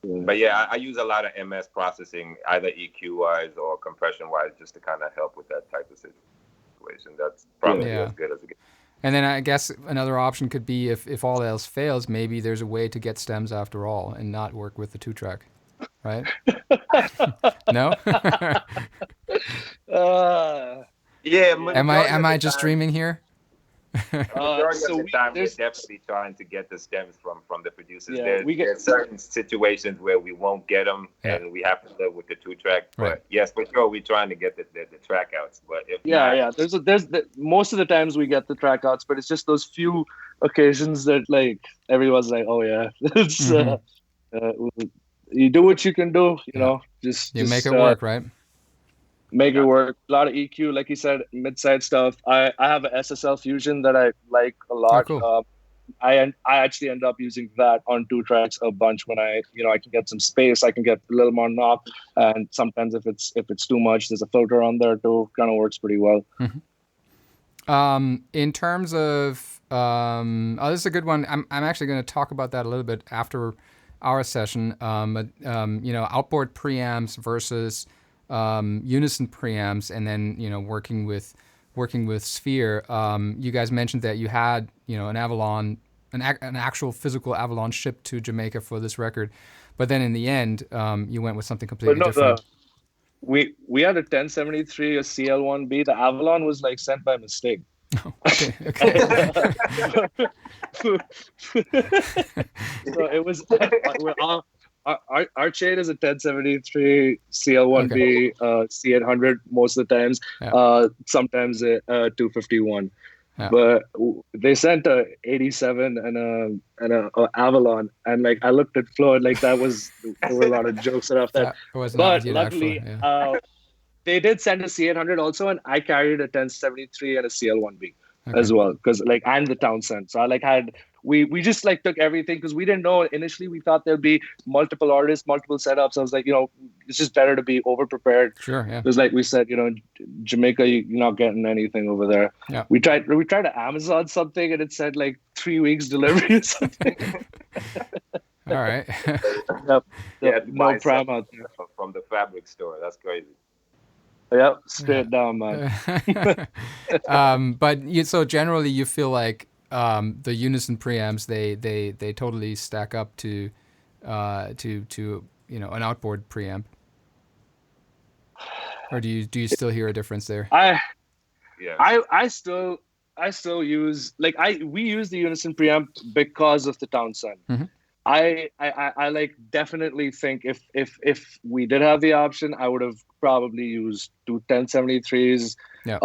But yeah, I use a lot of MS processing, either EQ-wise or compression-wise, just to kind of help with that type of situation. That's probably as good as it gets. And then I guess another option could be if all else fails, maybe there's a way to get stems after all and not work with the 2-track. Right? No? Yeah. Am I just dreaming here? Majority of the time, we're definitely trying to get the stems from the producers. There's certain situations where we won't get them, and we have to live with the 2-track. But yes, for sure, we're trying to get the track outs. But if there's most of the times we get the track outs, but it's just those few occasions that like everyone's like, oh yeah, it's you do what you can do, just make it work, right? Make it work. A lot of EQ, like you said, mid-side stuff. I have an SSL Fusion that I like a lot. Oh, cool. I actually end up using that on 2-tracks a bunch when I can get some space. I can get a little more knock, and sometimes if it's too much, there's a filter on there too. Kind of works pretty well. In terms of this is a good one. I'm actually going to talk about that a little bit after our session. Outboard preamps versus Unison preamps, and then working with Sphere. You guys mentioned that you had an Avalon, an actual physical Avalon shipped to Jamaica for this record, but then in the end you went with something completely different. We had a 1073, a CL1B. The Avalon was like sent by mistake. Oh, okay. So it was our chain is a 1073 CL1B, C800 most of the times. Sometimes a 251. Yeah. But they sent a 87 and a Avalon, and like I looked at Flo, and like there were a lot of jokes about that. But luckily, they did send a C800 also, and I carried a 1073 and a CL1B as well, because like and the Townsend. So I like had we just like took everything because we didn't know initially. We thought there'd be multiple artists, multiple setups. I was like, it's just better to be over prepared. Sure, yeah. Because like we said, Jamaica, you're not getting anything over there. Yeah. We tried to Amazon something, and it said like 3 weeks delivery or something. All right. Yep. Yeah, no pram out there from the fabric store. That's crazy. Yep, straight down, man. But so generally, you feel like the Unison preamps they totally stack up to an outboard preamp, or do you still hear a difference there? I still use we use the Unison preamp because of the Townsend. Mm-hmm. I like definitely think if we did have the option, I would have probably used two 1073s. Yeah.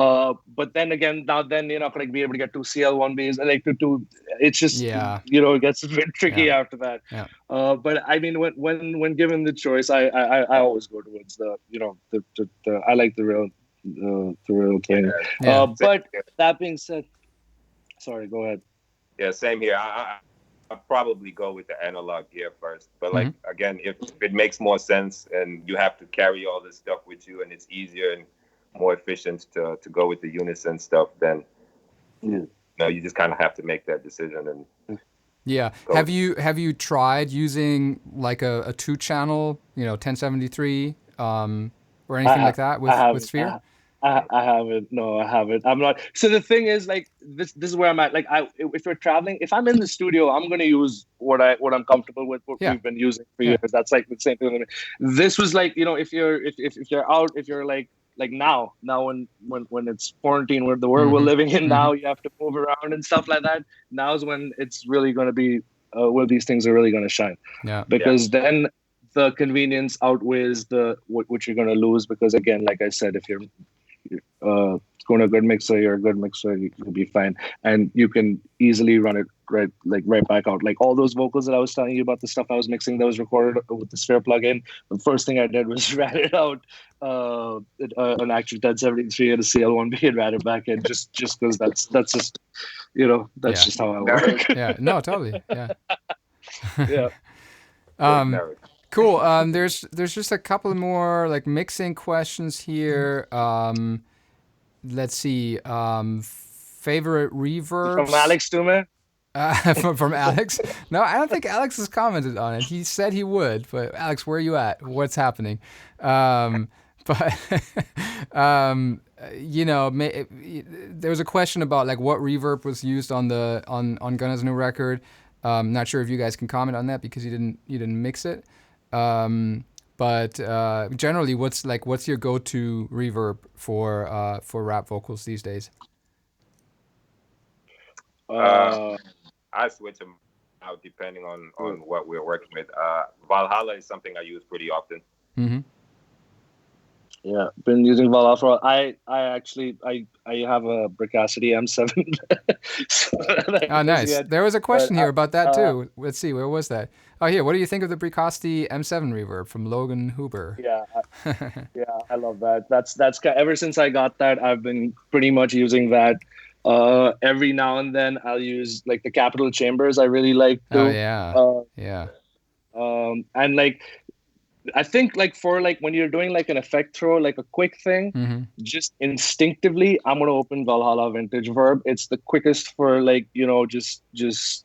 But then again, you're not going to be able to get two CL1Bs and like two. It's just it gets a bit tricky after that. Yeah. But I mean, when given the choice, I always go towards the I like the real thing. Yeah. But that being said, sorry, go ahead. Yeah, same here. I'd probably go with the analog gear first, but like again, if it makes more sense and you have to carry all this stuff with you, and it's easier and more efficient to go with the Unison stuff, then you just kind of have to make that decision. And have you tried using like a 2-channel, 1073, or anything like that with Sphere? I haven't. No, I haven't. I'm not. So the thing is, like, this is where I'm at. Like, if we're traveling, if I'm in the studio, I'm gonna use what I'm comfortable with, what we've been using for years. That's like the same thing. This was like, if you're out, if you're like now when it's quarantine, where the world we're living in now, you have to move around and stuff like that. Now is when it's really gonna be where these things are really gonna shine. Yeah. Because then the convenience outweighs what you're gonna lose. Because again, like I said, if you're going to a good mixer, you're a good mixer, you'll be fine, and you can easily run it right back out. Like all those vocals that I was telling you about, the stuff I was mixing that was recorded with the Sphere plugin, the first thing I did was ran it out an actual 1073 and a CL1B and ran it back in, just because that's just that's just how I work. Yeah, no, totally. Yeah. Cool. There's just a couple more like mixing questions here. Let's see. Favorite reverbs from Alex Tume? From Alex? No, I don't think Alex has commented on it. He said he would, but Alex, where are you at? What's happening? There was a question about like what reverb was used on Gunna's new record. Not sure if you guys can comment on that because you didn't mix it. But generally, what's your go-to reverb for rap vocals these days? I switch them out depending on what we're working with. Valhalla is something I use pretty often. Mm-hmm. Yeah, been using Valhalla for. I actually have a Bricacity M7. Oh, nice. There was a question here about that too. Let's see, where was that? Oh, here. What do you think of the Bricacity M7 reverb from Logan Huber? Yeah, I love that. That's ever since I got that, I've been pretty much using that. Every now and then I'll use like the Capital Chambers. I really like too. Oh yeah. And like I think like for like when you're doing like an effect throw, like a quick thing, just instinctively I'm gonna open Valhalla Vintage Verb. It's the quickest for like just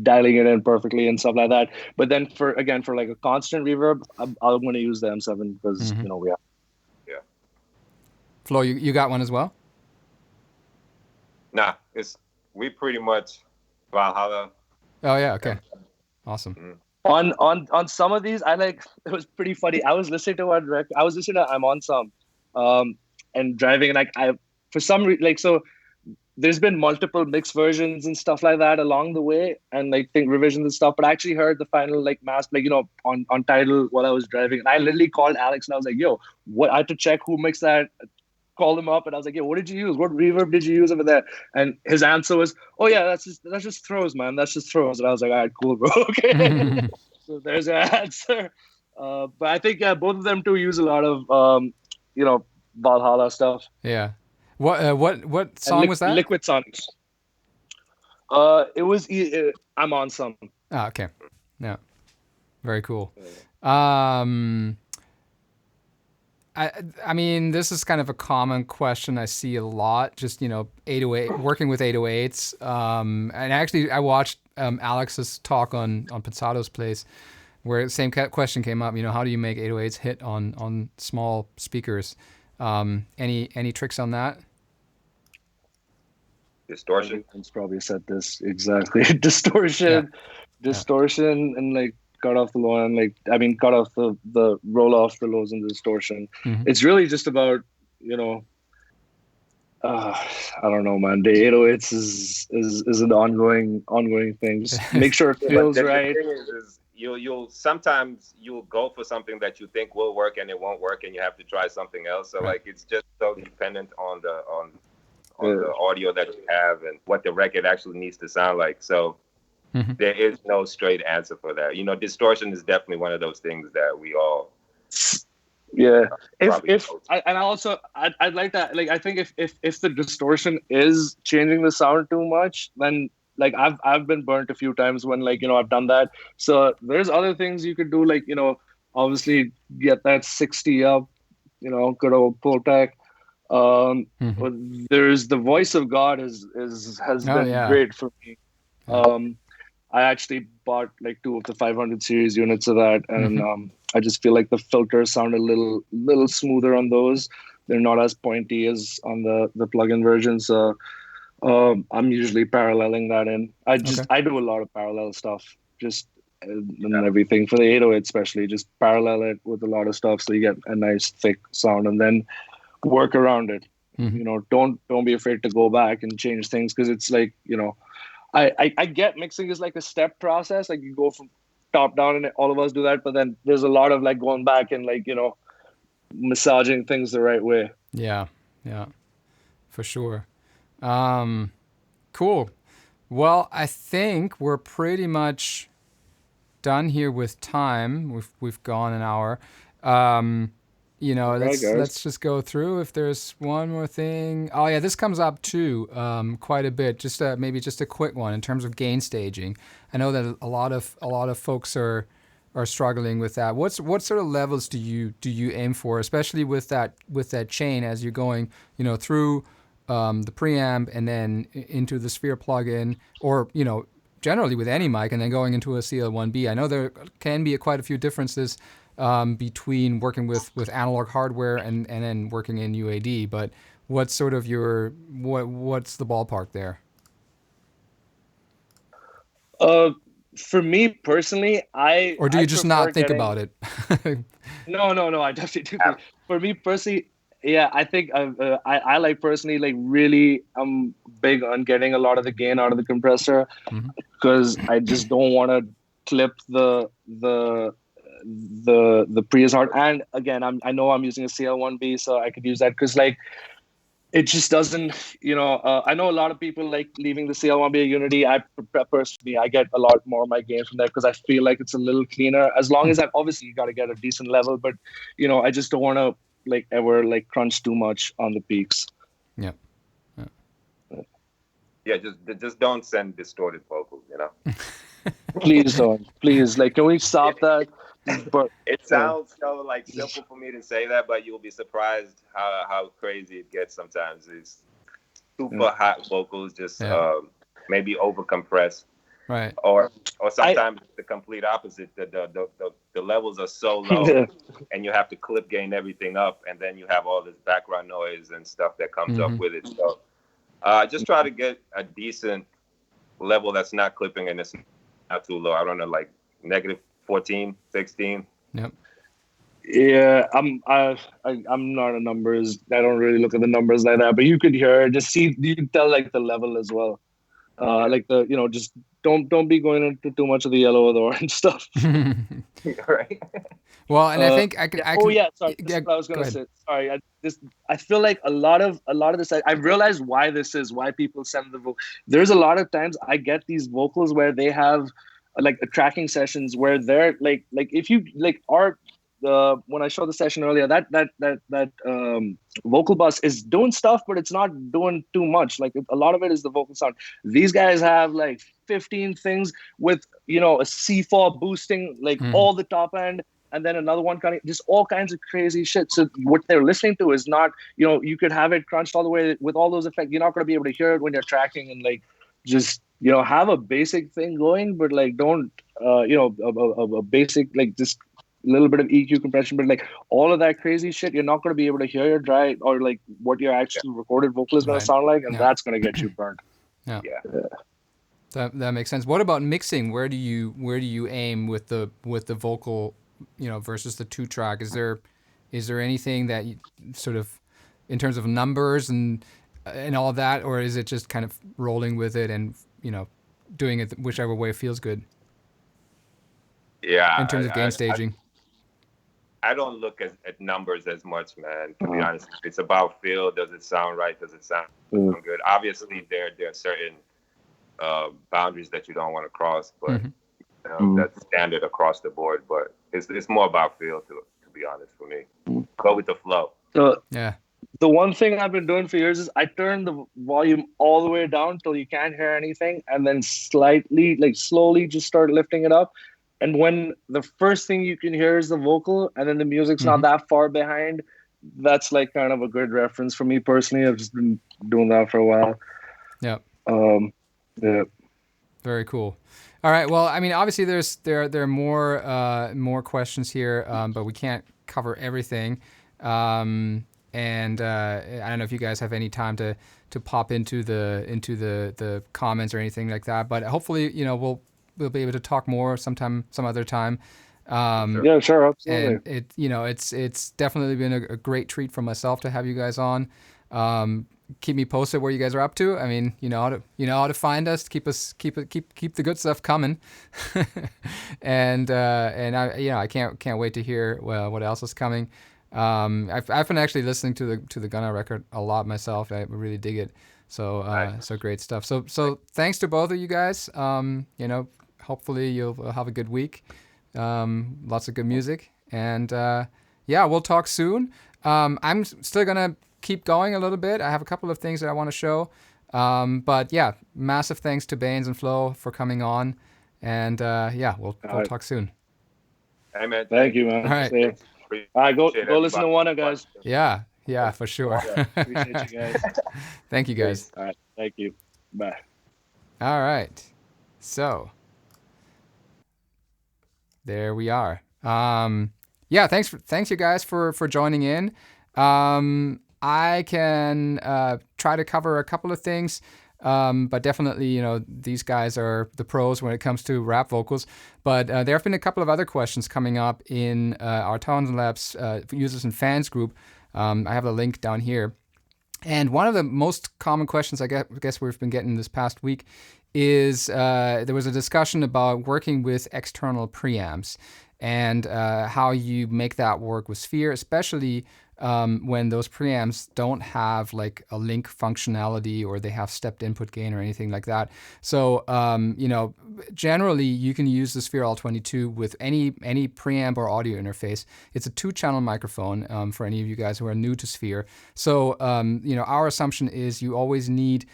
dialing it in perfectly and stuff like that. But then for like a constant reverb, I'm gonna use the M7 because we have. Yeah. Flo, you got one as well? Nah, we pretty much Valhalla. Oh yeah, okay, awesome. Mm-hmm. On some of these, it was pretty funny. I was listening to I'm on some, and driving, and like for some reason, like so, there's been multiple mix versions and stuff like that along the way, and like think revisions and stuff. But I actually heard the final like master, like on Tidal while I was driving, and I literally called Alex and I was like, "Yo, what?" I had to check who mixed that. Called him up and I was like, "Yo, what did you use? What reverb did you use over there?" And his answer was, "Oh yeah, that's just throws, man. That's just throws." And I was like, "All right, cool, bro. Okay." So there's your answer. But I think both of them too use a lot of Valhalla stuff. Yeah. What song was that? Liquid Sonics. It was I'm on some. Oh, okay. Yeah. Very cool. I mean, this is kind of a common question I see a lot. Just 808, working with 808s. And actually, I watched Alex's talk on Pizzado's Place, where the same question came up. How do you make 808s hit on small speakers? Any tricks on that? Distortion. Everyone's probably said this exactly. Distortion, and like cut off the low and cut off the roll off the lows and the distortion. It's really just about I don't know, man. The 808s is an ongoing thing. Just make sure it feels right. The thing is you'll sometimes go for something that you think will work and it won't work, and you have to try something else. So like it's just so dependent on the audio that you have and what the record actually needs to sound like. So there is no straight answer for that. Distortion is definitely one of those things that we all. Yeah. I'd like that. Like, I think if the distortion is changing the sound too much, then like I've been burnt a few times when I've done that. So there's other things you could do, obviously get that 60 up, good old Pultec. But there's the Voice of God has been great for me. I actually bought 2 of the 500 series units of that, and I just feel like the filters sound a little smoother on those. They're not as pointy as on the plug-in version, so I'm usually paralleling that in. I do a lot of parallel stuff, and everything for the 808 especially. Just parallel it with a lot of stuff so you get a nice thick sound, and then work around it. Don't be afraid to go back and change things, because it's I get mixing is like a step process. Like you go from top down, and all of us do that. But then there's a lot of going back and massaging things the right way. Yeah, for sure. Cool. Well, I think we're pretty much done here with time. We've gone an hour. Let's just go through if there's one more thing. Oh yeah, this comes up too quite a bit. Just maybe just a quick one in terms of gain staging. I know that a lot of folks are struggling with that. What sort of levels do you aim for, especially with that chain as you're going through the preamp and then into the Sphere plugin, or generally with any mic and then going into a CL1B. I know there can be quite a few differences between working with analog hardware and then working in UAD, but what's sort of what's the ballpark there? For me personally, or do you just not think about it? No, I definitely do. For me personally, yeah, I think I like personally really I'm big on getting a lot of the gain out of the compressor, because I just don't want to clip the pre hard. And again, I know I'm using a CL1B, so I could use that, because it just doesn't, I know a lot of people like leaving the CL1B Unity. Personally, I get a lot more of my gain from that, because I feel like it's a little cleaner, as long as obviously you got to get a decent level, but I just don't want to ever crunch too much on the peaks. Yeah, just don't send distorted vocals, Please don't. Please, can we stop that? But it sounds so simple for me to say that, but you'll be surprised how crazy it gets sometimes. It's super hot vocals, just maybe over compressed, right? Or sometimes the complete opposite. The levels are so low, and you have to clip gain everything up, and then you have all this background noise and stuff that comes up with it. So just try to get a decent level that's not clipping and it's not too low. I don't know, -14, 16. Yep. Yeah, I'm not a numbers. I don't really look at the numbers like that. But you could hear, just see, you can tell like the level as well. Like the, just don't be going into too much of the yellow or the orange stuff. Right. Well, and I think Yeah. I Oh can. yeah, sorry. This Yeah, is what I was go gonna ahead. say. Sorry, I feel like a lot of this. I realized why this is, why people send the vocal. There's a lot of times I get these vocals where they have like tracking sessions where they're like if you like our when I showed the session earlier, that vocal bus is doing stuff, but it's not doing too much. Like a lot of it is the vocal sound. These guys have like 15 things with a C4 boosting like all the top end, and then another one cutting, just all kinds of crazy shit. So what they're listening to is not, you could have it crunched all the way with all those effects. You're not going to be able to hear it when you're tracking, and like just have a basic thing going, but like don't a basic like just a little bit of EQ compression, but like all of that crazy shit, you're not going to be able to hear your dry or like what your actual recorded vocal is going to Right. sound like, and Yeah. that's going to get you burned. Yeah. Yeah. That makes sense. What about mixing? Where do you aim with the vocal, versus the 2-track? Is there anything that you sort of, in terms of numbers and all of that, or is it just kind of rolling with it and doing it whichever way feels good Yeah. in terms of gain staging? I don't look at numbers as much, man. To be honest, it's about feel. Does it sound right? Does it sound good? Obviously, there are certain boundaries that you don't want to cross, but that's standard across the board. But it's more about feel, to be honest, for me. Go with the flow. So Yeah. the one thing I've been doing for years is I turn the volume all the way down till you can't hear anything, and then slowly just start lifting it up. And when the first thing you can hear is the vocal, and then the music's not that far behind, that's like kind of a good reference for me personally. I've just been doing that for a while. Yeah. Yeah. Very cool. All right. Well, I mean, obviously there are more questions here, but we can't cover everything. And I don't know if you guys have any time to pop into the comments or anything like that. But hopefully, we'll be able to talk more some other time. Yeah, sure, absolutely. And it's definitely been a great treat for myself to have you guys on. Keep me posted where you guys are up to. I mean, you know how to find us. Keep the good stuff coming. and I can't wait to hear what else is coming. I've been actually listening to the Gunna record a lot myself. I really dig it. So so great stuff. So thanks to both of you guys. Hopefully you'll have a good week. Lots of good music, and we'll talk soon. I'm still gonna keep going a little bit. I have a couple of things that I want to show. But yeah, massive thanks to Bainz and Flo for coming on, and we'll talk soon. Hey man, thank you, man. All right. All right, go listen to WUNNA, guys. Yeah, for sure. Appreciate you guys. Thank you, guys. All right, thank you. Bye. All right, so there we are. Thanks you guys for joining in. I can try to cover a couple of things, but definitely, these guys are the pros when it comes to rap vocals. But there have been a couple of other questions coming up in our Townsend Labs users and fans group. I have a link down here. And one of the most common questions I guess we've been getting this past week is there was a discussion about working with external preamps and how you make that work with Sphere, especially when those preamps don't have like a link functionality or they have stepped input gain or anything like that. So, generally you can use the Sphere L22 with any preamp or audio interface. It's a 2-channel microphone for any of you guys who are new to Sphere. So, our assumption is you always need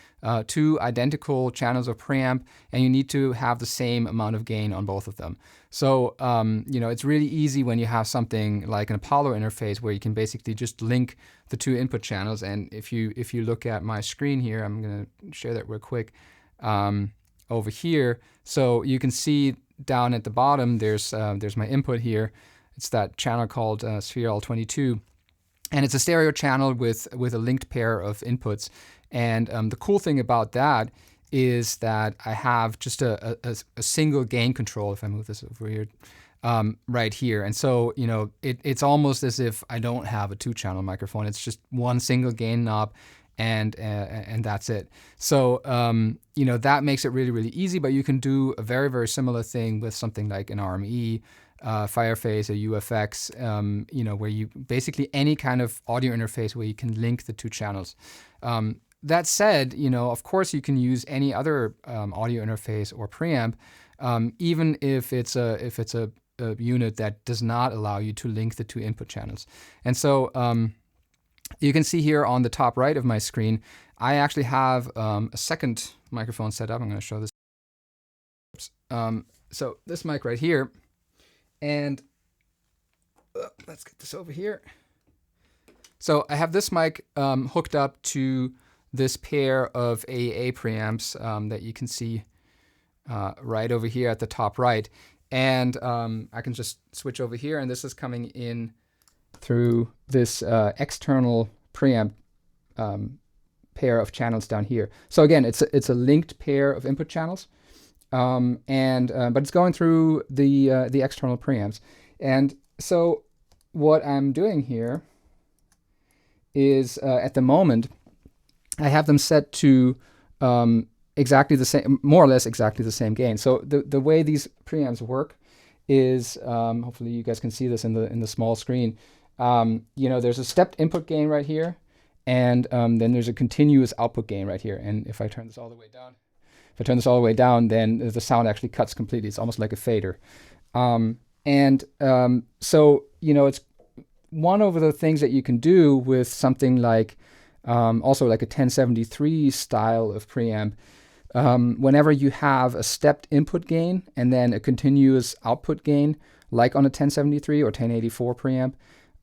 2 identical channels of preamp, and you need to have the same amount of gain on both of them. So, it's really easy when you have something like an Apollo interface where you can basically just link the 2 input channels. And if you look at my screen here, I'm going to share that real quick over here. So you can see down at the bottom, there's my input here. It's that channel called Sphere L22. And it's a stereo channel with a linked pair of inputs. And the cool thing about that is that I have just a single gain control. If I move this over here, right here. And so, it's almost as if I don't have a 2-channel microphone. It's just one single gain knob, and that's it. So, that makes it really, really easy, but you can do a very, very similar thing with something like an RME, Fireface, a UFX, where you basically any kind of audio interface where you can link the 2 channels. That said, of course you can use any other audio interface or preamp, even if it's a unit that does not allow you to link the 2 input channels. And so you can see here on the top right of my screen, I actually have a second microphone set up. I'm going to show this. So this mic right here, and let's get this over here. So I have this mic hooked up to this pair of AA preamps that you can see right over here at the top right. And I can just switch over here, and this is coming in through this external preamp pair of channels down here. So again, it's a linked pair of input channels, but it's going through the external preamps. And so what I'm doing here is at the moment I have them set to exactly the same, more or less exactly the same gain. So the way these preamps work is, hopefully you guys can see this in the small screen. There's a stepped input gain right here, and then there's a continuous output gain right here. And if I turn this all the way down, then the sound actually cuts completely. It's almost like a fader. So it's one of the things that you can do with something like also like a 1073 style of preamp. Whenever you have a stepped input gain and then a continuous output gain, like on a 1073 or 1084 preamp,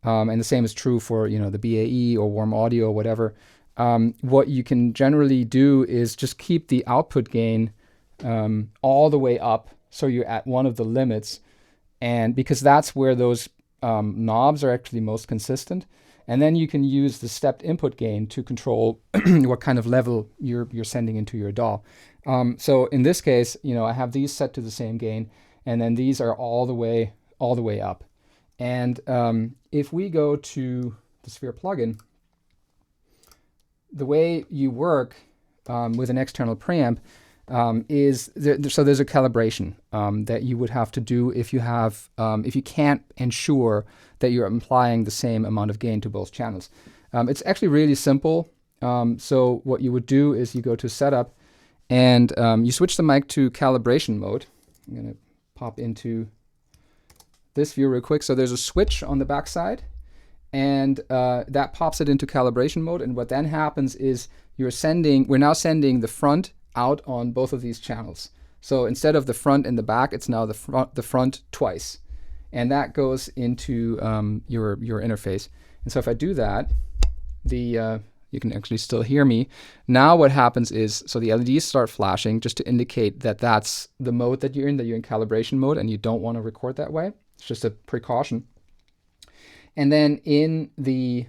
and the same is true for the BAE or warm audio or whatever, what you can generally do is just keep the output gain all the way up, so you're at one of the limits, and because that's where those knobs are actually most consistent. And then you can use the stepped input gain to control what kind of level you're sending into your DAW. So in this case, I have these set to the same gain, and then these are all the way up. And if we go to the Sphere plugin, the way you work with an external preamp is so there's a calibration that you would have to do if you can't ensure that you're applying the same amount of gain to both channels. It's actually really simple. So what you would do is you go to setup, and you switch the mic to calibration mode. I'm going to pop into this view real quick. So there's a switch on the back side, and that pops it into calibration mode. And what then happens is we're now sending the front out on both of these channels. So instead of the front and the back, it's now the front twice. And that goes into your interface. And so if I do that, you can actually still hear me. Now what happens is, so the LEDs start flashing just to indicate that that's the mode that you're in calibration mode, and you don't want to record that way. It's just a precaution. And then in the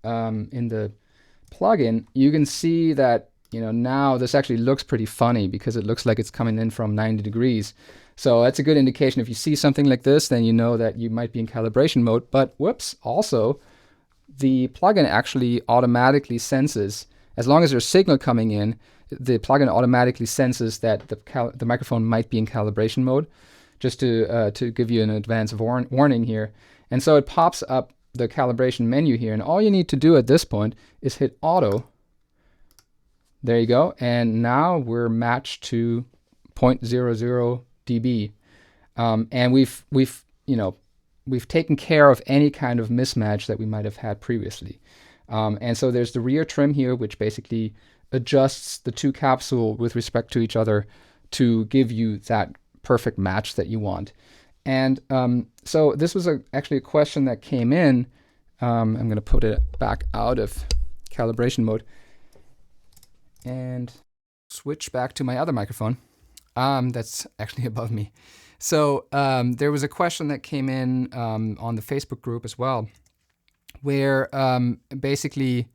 plugin, you can see that now this actually looks pretty funny because it looks like it's coming in from 90 degrees. So that's a good indication. If you see something like this, then you know that you might be in calibration mode. But whoops, also, the plugin actually automatically senses, as long as there's signal coming in, the plugin automatically senses that the microphone might be in calibration mode, just to give you an advance warning here. And so it pops up the calibration menu here, and all you need to do at this point is hit auto. There you go, and now we're matched to 0.00 dB, and we've taken care of any kind of mismatch that we might have had previously. And so there's the rear trim here, which basically adjusts the 2 capsule with respect to each other to give you that perfect match that you want. And so this was actually a question that came in. I'm going to put it back out of calibration mode and switch back to my other microphone. That's actually above me. So there was a question that came in on the Facebook group as well, where basically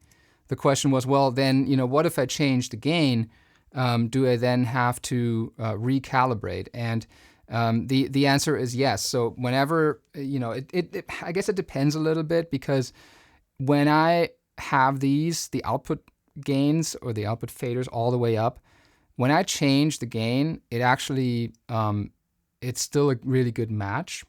the question was, well, then, what if I change the gain? Do I then have to recalibrate? And The answer is yes. So whenever, I guess it depends a little bit, because when I have the output gains or the output faders all the way up, when I change the gain, it actually, it's still a really good match.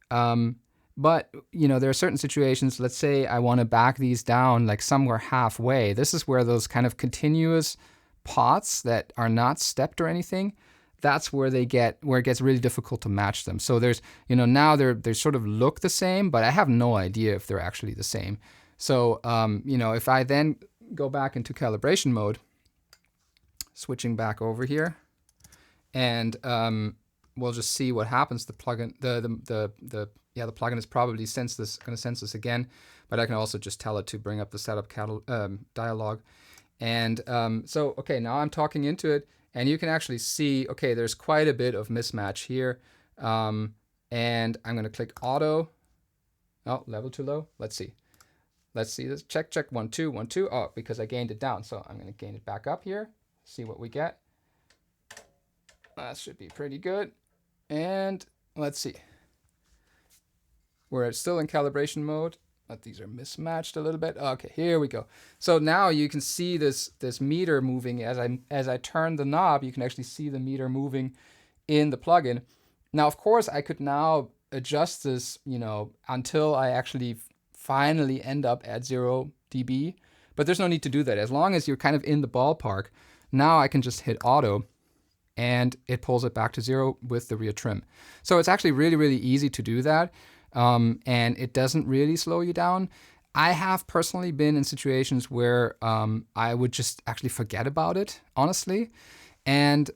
But, there are certain situations, let's say I want to back these down like somewhere halfway. This is where those kind of continuous pots that are not stepped or anything, that's where it gets really difficult to match them. So there's, now they sort of look the same, but I have no idea if they're actually the same. So, if I then go back into calibration mode, switching back over here, and we'll just see what happens. The plugin, the plugin is probably going to sense this again, but I can also just tell it to bring up the setup dialog. And so, okay, now I'm talking into it, and you can actually see, okay, there's quite a bit of mismatch here. And I'm going to click auto. Oh, level too low. Let's see this. Check 1 2 1 2. Oh, because I gained it down, so I'm going to gain it back up here. See what we get. That should be pretty good. And let's see. We're still in calibration mode, but these are mismatched a little bit. Okay, here we go. So now you can see this meter moving as I turn the knob. You can actually see the meter moving in the plugin. Now, of course, I could now adjust this, until I actually finally end up at 0 dB. But there's no need to do that. As long as you're kind of in the ballpark, now I can just hit auto, and it pulls it back to 0 with the rear trim. So it's actually really, really easy to do that. And it doesn't really slow you down. I have personally been in situations where I would just actually forget about it, honestly. And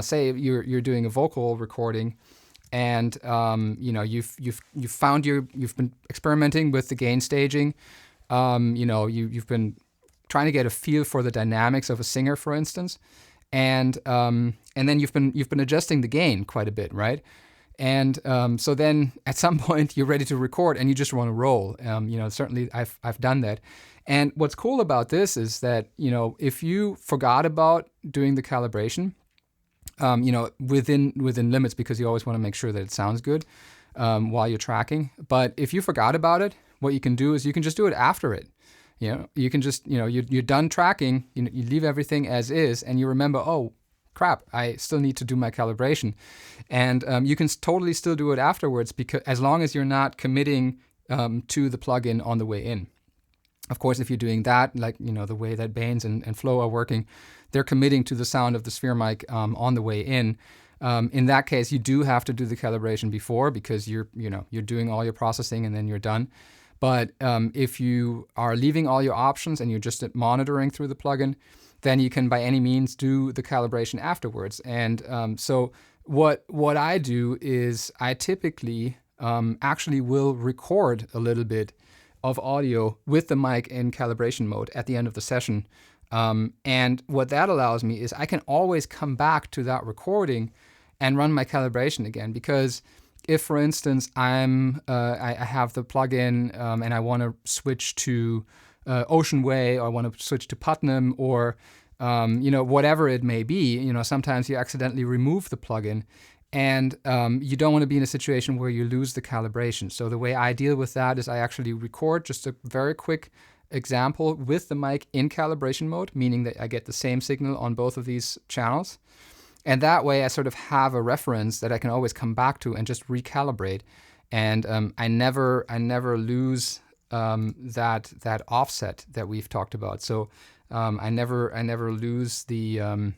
say you're doing a vocal recording, and you've been experimenting with the gain staging. You've been trying to get a feel for the dynamics of a singer, for instance, and then you've been adjusting the gain quite a bit, right? And so then at some point you're ready to record and you just want to roll. Certainly I've done that. And what's cool about this is that, if you forgot about doing the calibration, within limits, because you always want to make sure that it sounds good while you're tracking. But if you forgot about it, what you can do is you can just do it after it. You can just, you're done tracking, you leave everything as is, and you remember, oh, crap, I still need to do my calibration. And you can totally still do it afterwards, because as long as you're not committing to the plugin on the way in. Of course, if you're doing that, like, the way that Bainz and Flo are working, they're committing to the sound of the Sphere mic on the way in. In that case, you do have to do the calibration before, because you're doing all your processing and then you're done. But if you are leaving all your options and you're just monitoring through the plugin, then you can by any means do the calibration afterwards. And so what I do is I typically actually will record a little bit of audio with the mic in calibration mode at the end of the session. And what that allows me is I can always come back to that recording and run my calibration again. Because if, for instance, I have the plugin and I want to switch to Ocean Way, or I want to switch to Putnam, or whatever it may be, sometimes you accidentally remove the plugin, and you don't want to be in a situation where you lose the calibration. So the way I deal with that is I actually record just a very quick example with the mic in calibration mode, meaning that I get the same signal on both of these channels. And that way I sort of have a reference that I can always come back to and just recalibrate. And I never lose that offset that we've talked about. So I never lose the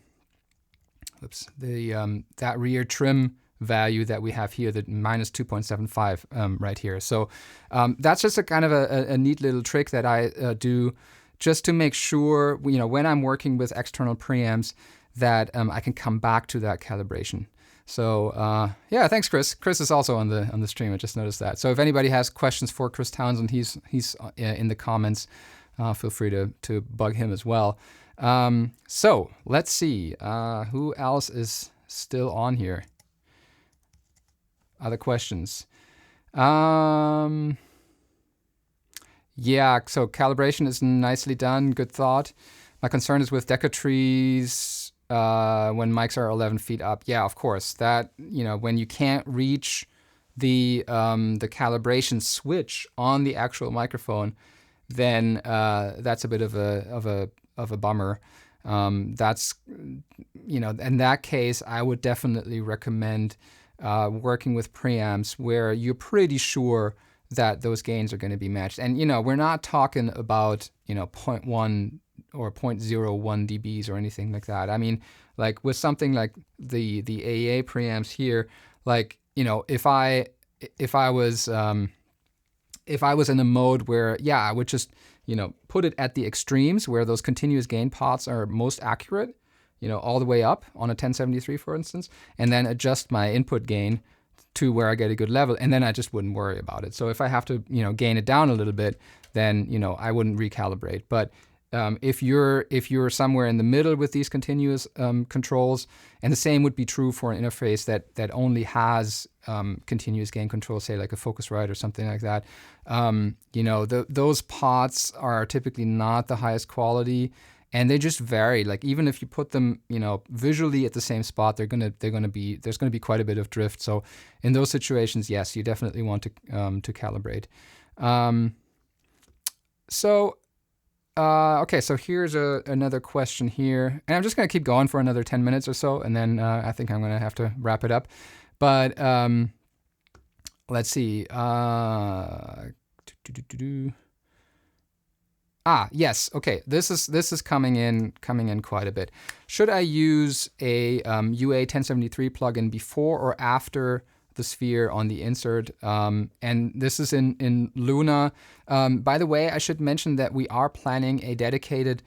that rear trim value that we have here, the minus 2.75 right here. So that's just a kind of a neat little trick that I do just to make sure, when I'm working with external preamps, that I can come back to that calibration. So yeah, thanks, Chris. Chris is also on the stream. I just noticed that. So if anybody has questions for Chris Townsend, he's in the comments. Feel free to bug him as well. So let's see who else is still on here. Other questions? Yeah. So calibration is nicely done. Good thought. My concern is with deca trees. when mics are 11 feet up. Yeah, of course. That, when you can't reach the calibration switch on the actual microphone, then that's a bit of a bummer. That's, in that case, I would definitely recommend working with preamps where you're pretty sure that those gains are going to be matched. And, we're not talking about, 0.1 or 0.01 dBs or anything like that. I mean, like with something like the AEA preamps here, like, if I was in a mode where, I would just, put it at the extremes where those continuous gain pots are most accurate, all the way up on a 1073, for instance, and then adjust my input gain to where I get a good level, and then I just wouldn't worry about it. So if I have to, gain it down a little bit, then, I wouldn't recalibrate. But if you're somewhere in the middle with these continuous controls, and the same would be true for an interface that only has continuous gain control, say like a Focusrite or something like that, those pots are typically not the highest quality, and they just vary. Like even if you put them, visually at the same spot, there's going to be quite a bit of drift. So in those situations, yes, you definitely want to calibrate. Okay, so here's another question here, and I'm just going to keep going for another 10 minutes or so, and then I think I'm going to have to wrap it up. But let's see. Yes. Okay. This is coming in quite a bit. Should I use a UA 1073 plugin before or after the Sphere on the insert? And this is in WUNNA. By the way, I should mention that we are planning a dedicated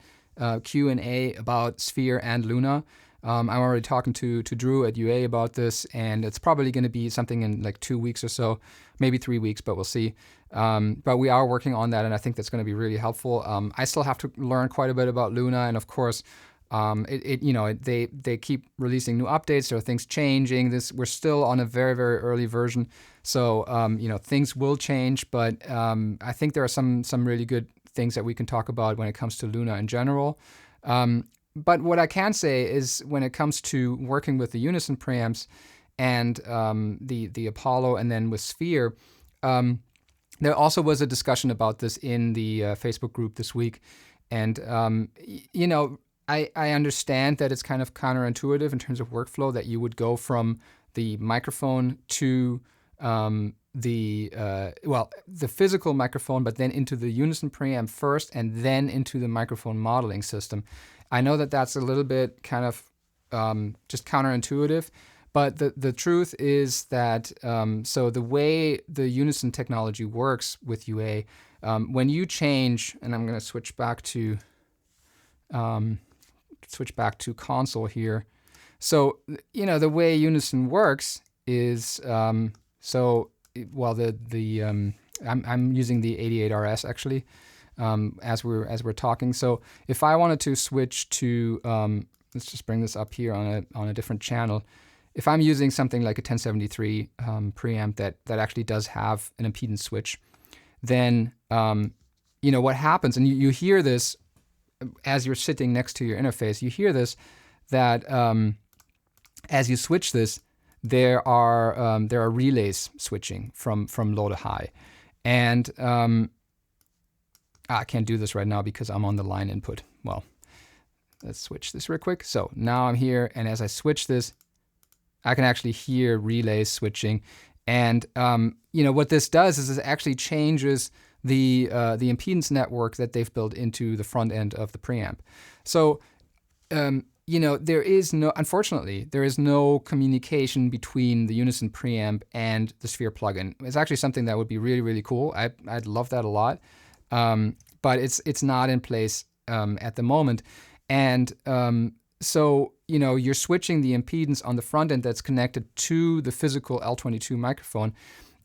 Q&A about Sphere and WUNNA. I'm already talking to Drew at UA about this, and it's probably going to be something in like 2 weeks or so, maybe 3 weeks, but we'll see. But we are working on that, and I think that's going to be really helpful. I still have to learn quite a bit about WUNNA, and of course, they keep releasing new updates. There are things changing. We're still on a very, very early version, so things will change. But I think there are some really good things that we can talk about when it comes to WUNNA in general. But what I can say is when it comes to working with the Unison preamps and the Apollo and then with Sphere, there also was a discussion about this in the Facebook group this week. And, I understand that it's kind of counterintuitive in terms of workflow that you would go from the microphone to the physical microphone, but then into the Unison preamp first and then into the microphone modeling system. I know that that's a little bit kind of just counterintuitive, but the truth is that so the way the Unison technology works with UA, when you change, and I'm going to switch back to console here. So the way Unison works is I'm using the 88RS actually. As we're talking. So if I wanted to switch to, let's just bring this up here on a different channel. If I'm using something like a 1073 preamp that actually does have an impedance switch, then what happens, and you hear this as you're sitting next to your interface. You hear this that as you switch this, there are relays switching from low to high, and I can't do this right now because I'm on the line input. Well, let's switch this real quick. So now I'm here, and as I switch this, I can actually hear relays switching. And what this does is it actually changes the impedance network that they've built into the front end of the preamp. So unfortunately, there is no communication between the Unison preamp and the Sphere plugin. It's actually something that would be really, really cool. I'd love that a lot. But it's not in place at the moment. And so you're switching the impedance on the front end that's connected to the physical L22 microphone,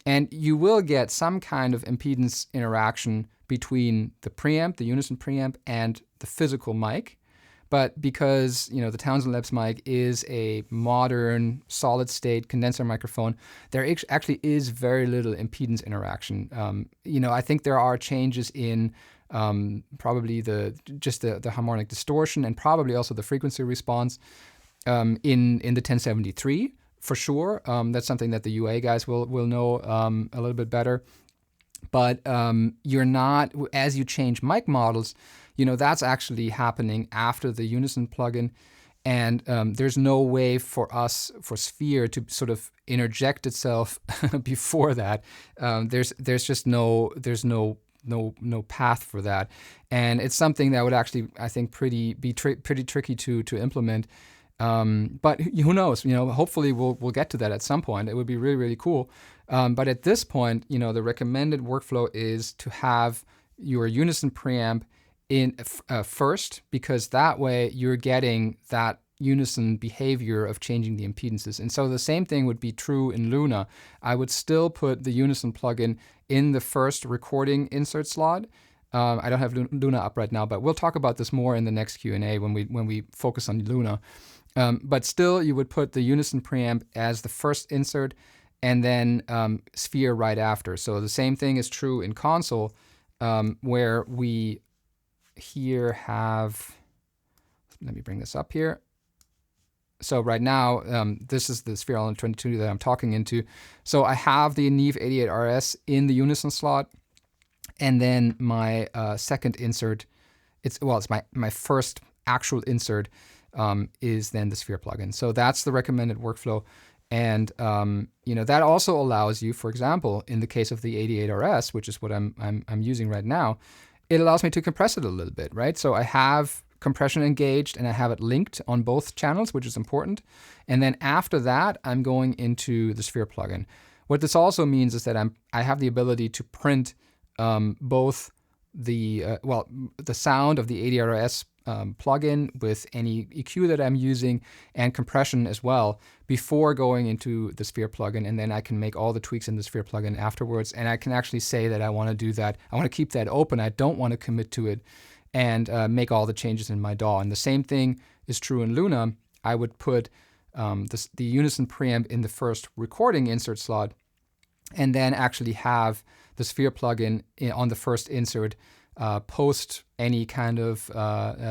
and you will get some kind of impedance interaction between the preamp, the Unison preamp, and the physical mic. But because the Townsend Labs mic is a modern solid-state condenser microphone, there actually is very little impedance interaction. I think there are changes in probably the harmonic distortion, and probably also the frequency response in the 1073 for sure. That's something that the UA guys will know a little bit better. But you're not, as you change mic models, that's actually happening after the Unison plugin. And there's no way for Sphere to sort of interject itself before that. There's just no path for that, and it's something that would actually, I think, be pretty tricky to implement. But who knows? Hopefully we'll get to that at some point. It would be really, really cool. But at this point, the recommended workflow is to have your Unison preamp in first, because that way you're getting that unison behavior of changing the impedances. And so the same thing would be true in Luna. I would still put the Unison plugin in the first recording insert slot. I don't have Luna up right now, but we'll talk about this more in the next Q&A when we focus on Luna. But still, you would put the Unison preamp as the first insert, and then Sphere right after. So the same thing is true in console, where we here have, let me bring this up here. So right now, this is the Sphere L22 that I'm talking into. So I have the Neve 88RS in the Unison slot, and then my second insert, it's my first actual insert is then the Sphere plugin. So that's the recommended workflow. And that also allows you, for example, in the case of the 88RS, which is what I'm using right now, it allows me to compress it a little bit, right? So I have compression engaged and I have it linked on both channels, which is important. And then after that, I'm going into the Sphere plugin. What this also means is that I have the ability to print both the sound of the 88RS plugin with any EQ that I'm using and compression as well before going into the Sphere plugin, and then I can make all the tweaks in the Sphere plugin afterwards, and I can actually say that I want to do that. I want to keep that open. I don't want to commit to it and make all the changes in my DAW. And the same thing is true in Luna. I would put the Unison preamp in the first recording insert slot, and then actually have the Sphere plugin on the first insert post any kind of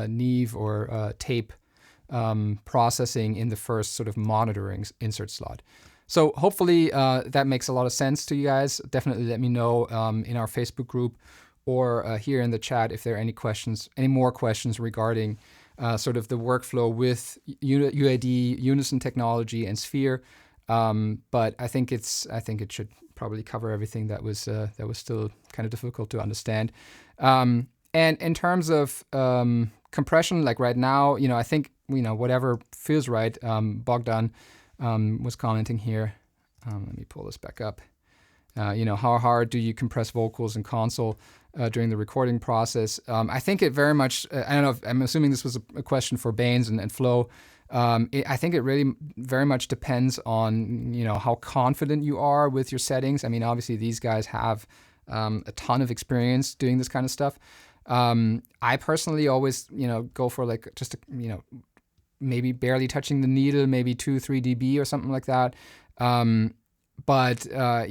Neve or tape processing in the first sort of monitoring insert slot. So hopefully that makes a lot of sense to you guys. Definitely let me know in our Facebook group or here in the chat if there are any more questions regarding sort of the workflow with UAD, Unison technology, and Sphere. But I think it should probably cover everything that was still kind of difficult to understand. And in terms of compression, like right now, I think whatever feels right. Bogdan was commenting here. Let me pull this back up. How hard do you compress vocals in console during the recording process? I think it very much, I don't know, I'm assuming this was a question for Bainz and Flo. I think it really very much depends on, how confident you are with your settings. I mean, obviously these guys have a ton of experience doing this kind of stuff. I personally always, go for like just, maybe barely touching the needle, maybe 2-3 dB or something like that. But at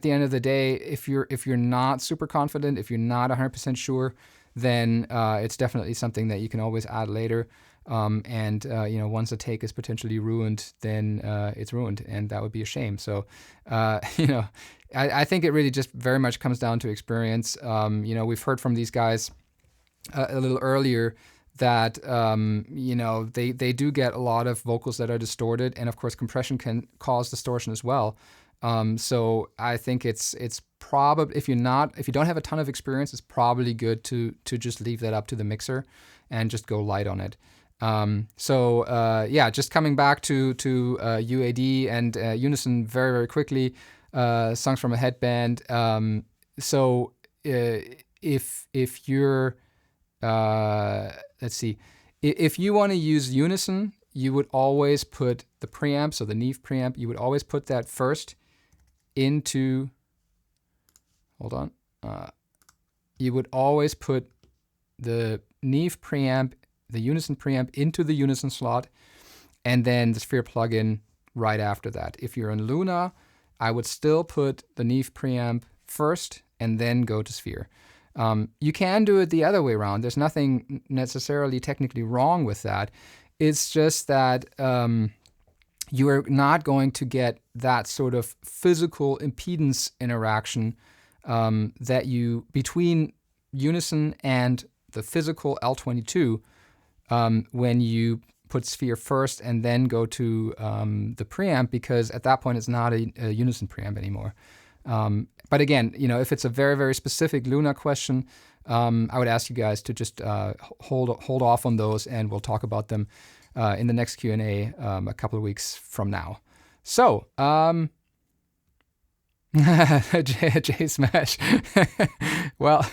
the end of the day, if you're not super confident, if you're not 100% sure, then it's definitely something that you can always add later. Once a take is potentially ruined, then it's ruined, and that would be a shame. So, I think it really just very much comes down to experience. We've heard from these guys a little earlier that they do get a lot of vocals that are distorted, and of course compression can cause distortion as well. So I think it's probably, if you don't have a ton of experience, it's probably good to just leave that up to the mixer and just go light on it. Just coming back to UAD and Unison very, very quickly, songs from a headband. If you're let's see, if you want to use Unison, you would always put the preamp, so the Neve preamp, you would always put that first into, you would always put the Neve preamp, the Unison preamp into the Unison slot, and then the Sphere plugin right after that. If you're in Luna, I would still put the Neve preamp first and then go to Sphere. You can do it the other way around. There's nothing necessarily technically wrong with that. It's just that you are not going to get that sort of physical impedance interaction that you between Unison and the physical L22 when you put Sphere first and then go to the preamp, because at that point it's not a Unison preamp anymore. But again, if it's a very, very specific WUNNA question, I would ask you guys to just hold off on those, and we'll talk about them in the next Q&A a couple of weeks from now. So, J Smash. Well,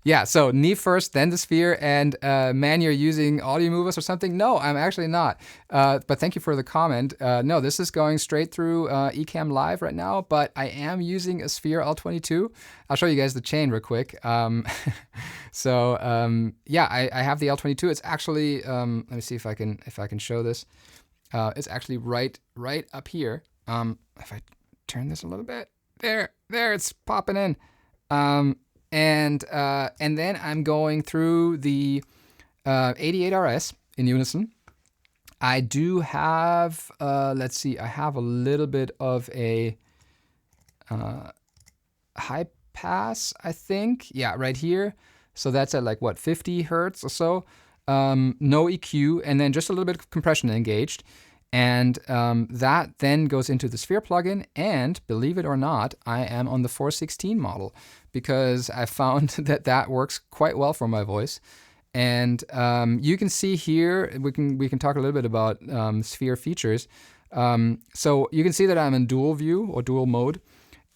yeah, so knee first, then the Sphere, and man, you're using Audio Movers or something? No, I'm actually not. But thank you for the comment. No, this is going straight through Ecamm Live right now, but I am using a Sphere L22. I'll show you guys the chain real quick. So yeah, I have the L22. It's actually, let me see if I can show this. It's actually right up here. If I turn this a little bit, there, it's popping in. And then I'm going through the 88RS in Unison. I do have, let's see, I have a little bit of a high pass, I think. Yeah, right here. So that's at like, what, 50 hertz or so. No EQ, and then just a little bit of compression engaged. And that then goes into the Sphere plugin, and believe it or not, I am on the 416 model because I found that works quite well for my voice. And you can see here, we can talk a little bit about Sphere features. So you can see that I'm in dual view or dual mode,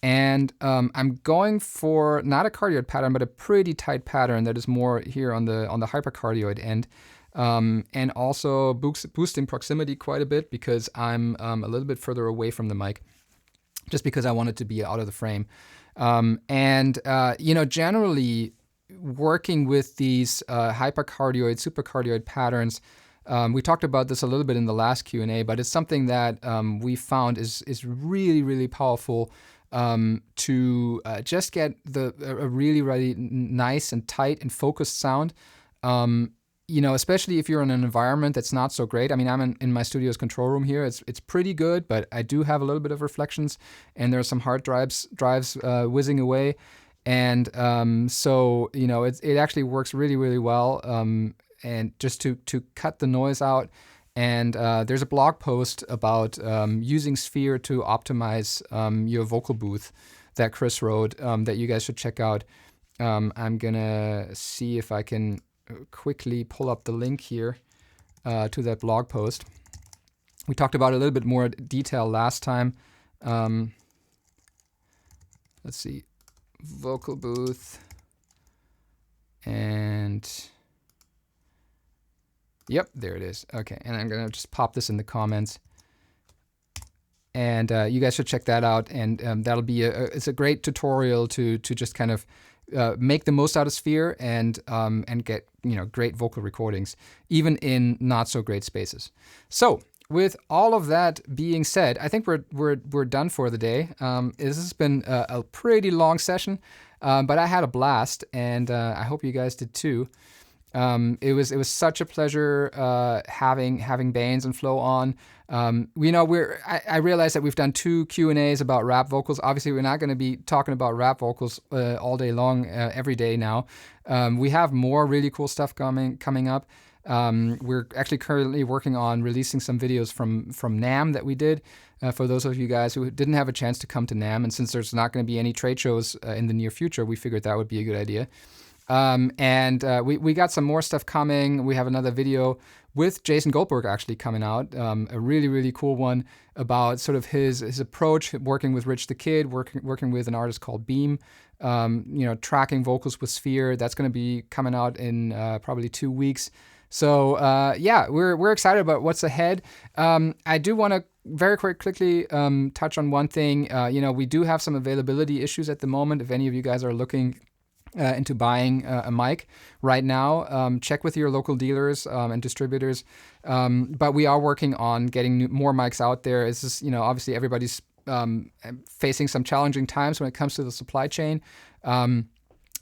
and I'm going for not a cardioid pattern, but a pretty tight pattern that is more here on the hypercardioid end. And also boosting proximity quite a bit because I'm a little bit further away from the mic, just because I want it to be out of the frame. Generally working with these hypercardioid, supercardioid patterns, we talked about this a little bit in the last Q&A, but it's something that we found is really, really powerful to just get a really, really nice and tight and focused sound. Especially if you're in an environment that's not so great. I mean, I'm in my studio's control room here. It's pretty good, but I do have a little bit of reflections, and there are some hard drives whizzing away. And so, it actually works really, really well. And just to cut the noise out. And there's a blog post about using Sphere to optimize your vocal booth that Chris wrote that you guys should check out. I'm going to see if I can quickly pull up the link here to that blog post. We talked about it a little bit more detail last time. Let's see, vocal booth, and yep, there it is. Okay, and I'm gonna just pop this in the comments, and you guys should check that out. And that'll be it's a great tutorial to just kind of make the most out of Sphere and get great vocal recordings, even in not so great spaces. So with all of that being said, I think we're done for the day. This has been a pretty long session, but I had a blast, and I hope you guys did too. It was such a pleasure having Bainz and Flo on. I realize that we've done 2 Q&As about rap vocals. Obviously, we're not going to be talking about rap vocals all day long, every day now. We have more really cool stuff coming up. We're actually currently working on releasing some videos from NAMM that we did. For those of you guys who didn't have a chance to come to NAMM, and since there's not going to be any trade shows in the near future, we figured that would be a good idea. We got some more stuff coming. We have another video with Jason Goldberg actually coming out, a really, really cool one about sort of his approach, working with Rich the Kid, working with an artist called Beam, tracking vocals with Sphere. That's going to be coming out in probably 2 weeks. So we're excited about what's ahead. I do want to very quickly touch on one thing. We do have some availability issues at the moment. If any of you guys are looking into buying a mic right now, check with your local dealers and distributors. But we are working on getting more mics out there. It's just, obviously everybody's facing some challenging times when it comes to the supply chain.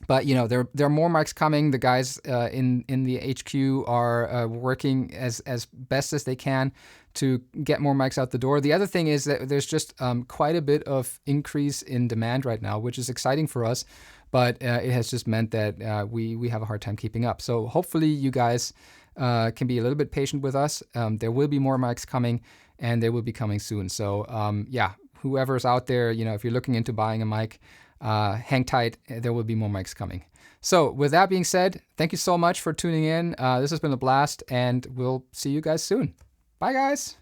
But there are more mics coming. The guys in the HQ are working as best as they can to get more mics out the door. The other thing is that there's just quite a bit of increase in demand right now, which is exciting for us. But it has just meant that we have a hard time keeping up. So hopefully you guys can be a little bit patient with us. There will be more mics coming, and they will be coming soon. So whoever's out there, if you're looking into buying a mic, hang tight. There will be more mics coming. So with that being said, thank you so much for tuning in. This has been a blast, and we'll see you guys soon. Bye, guys.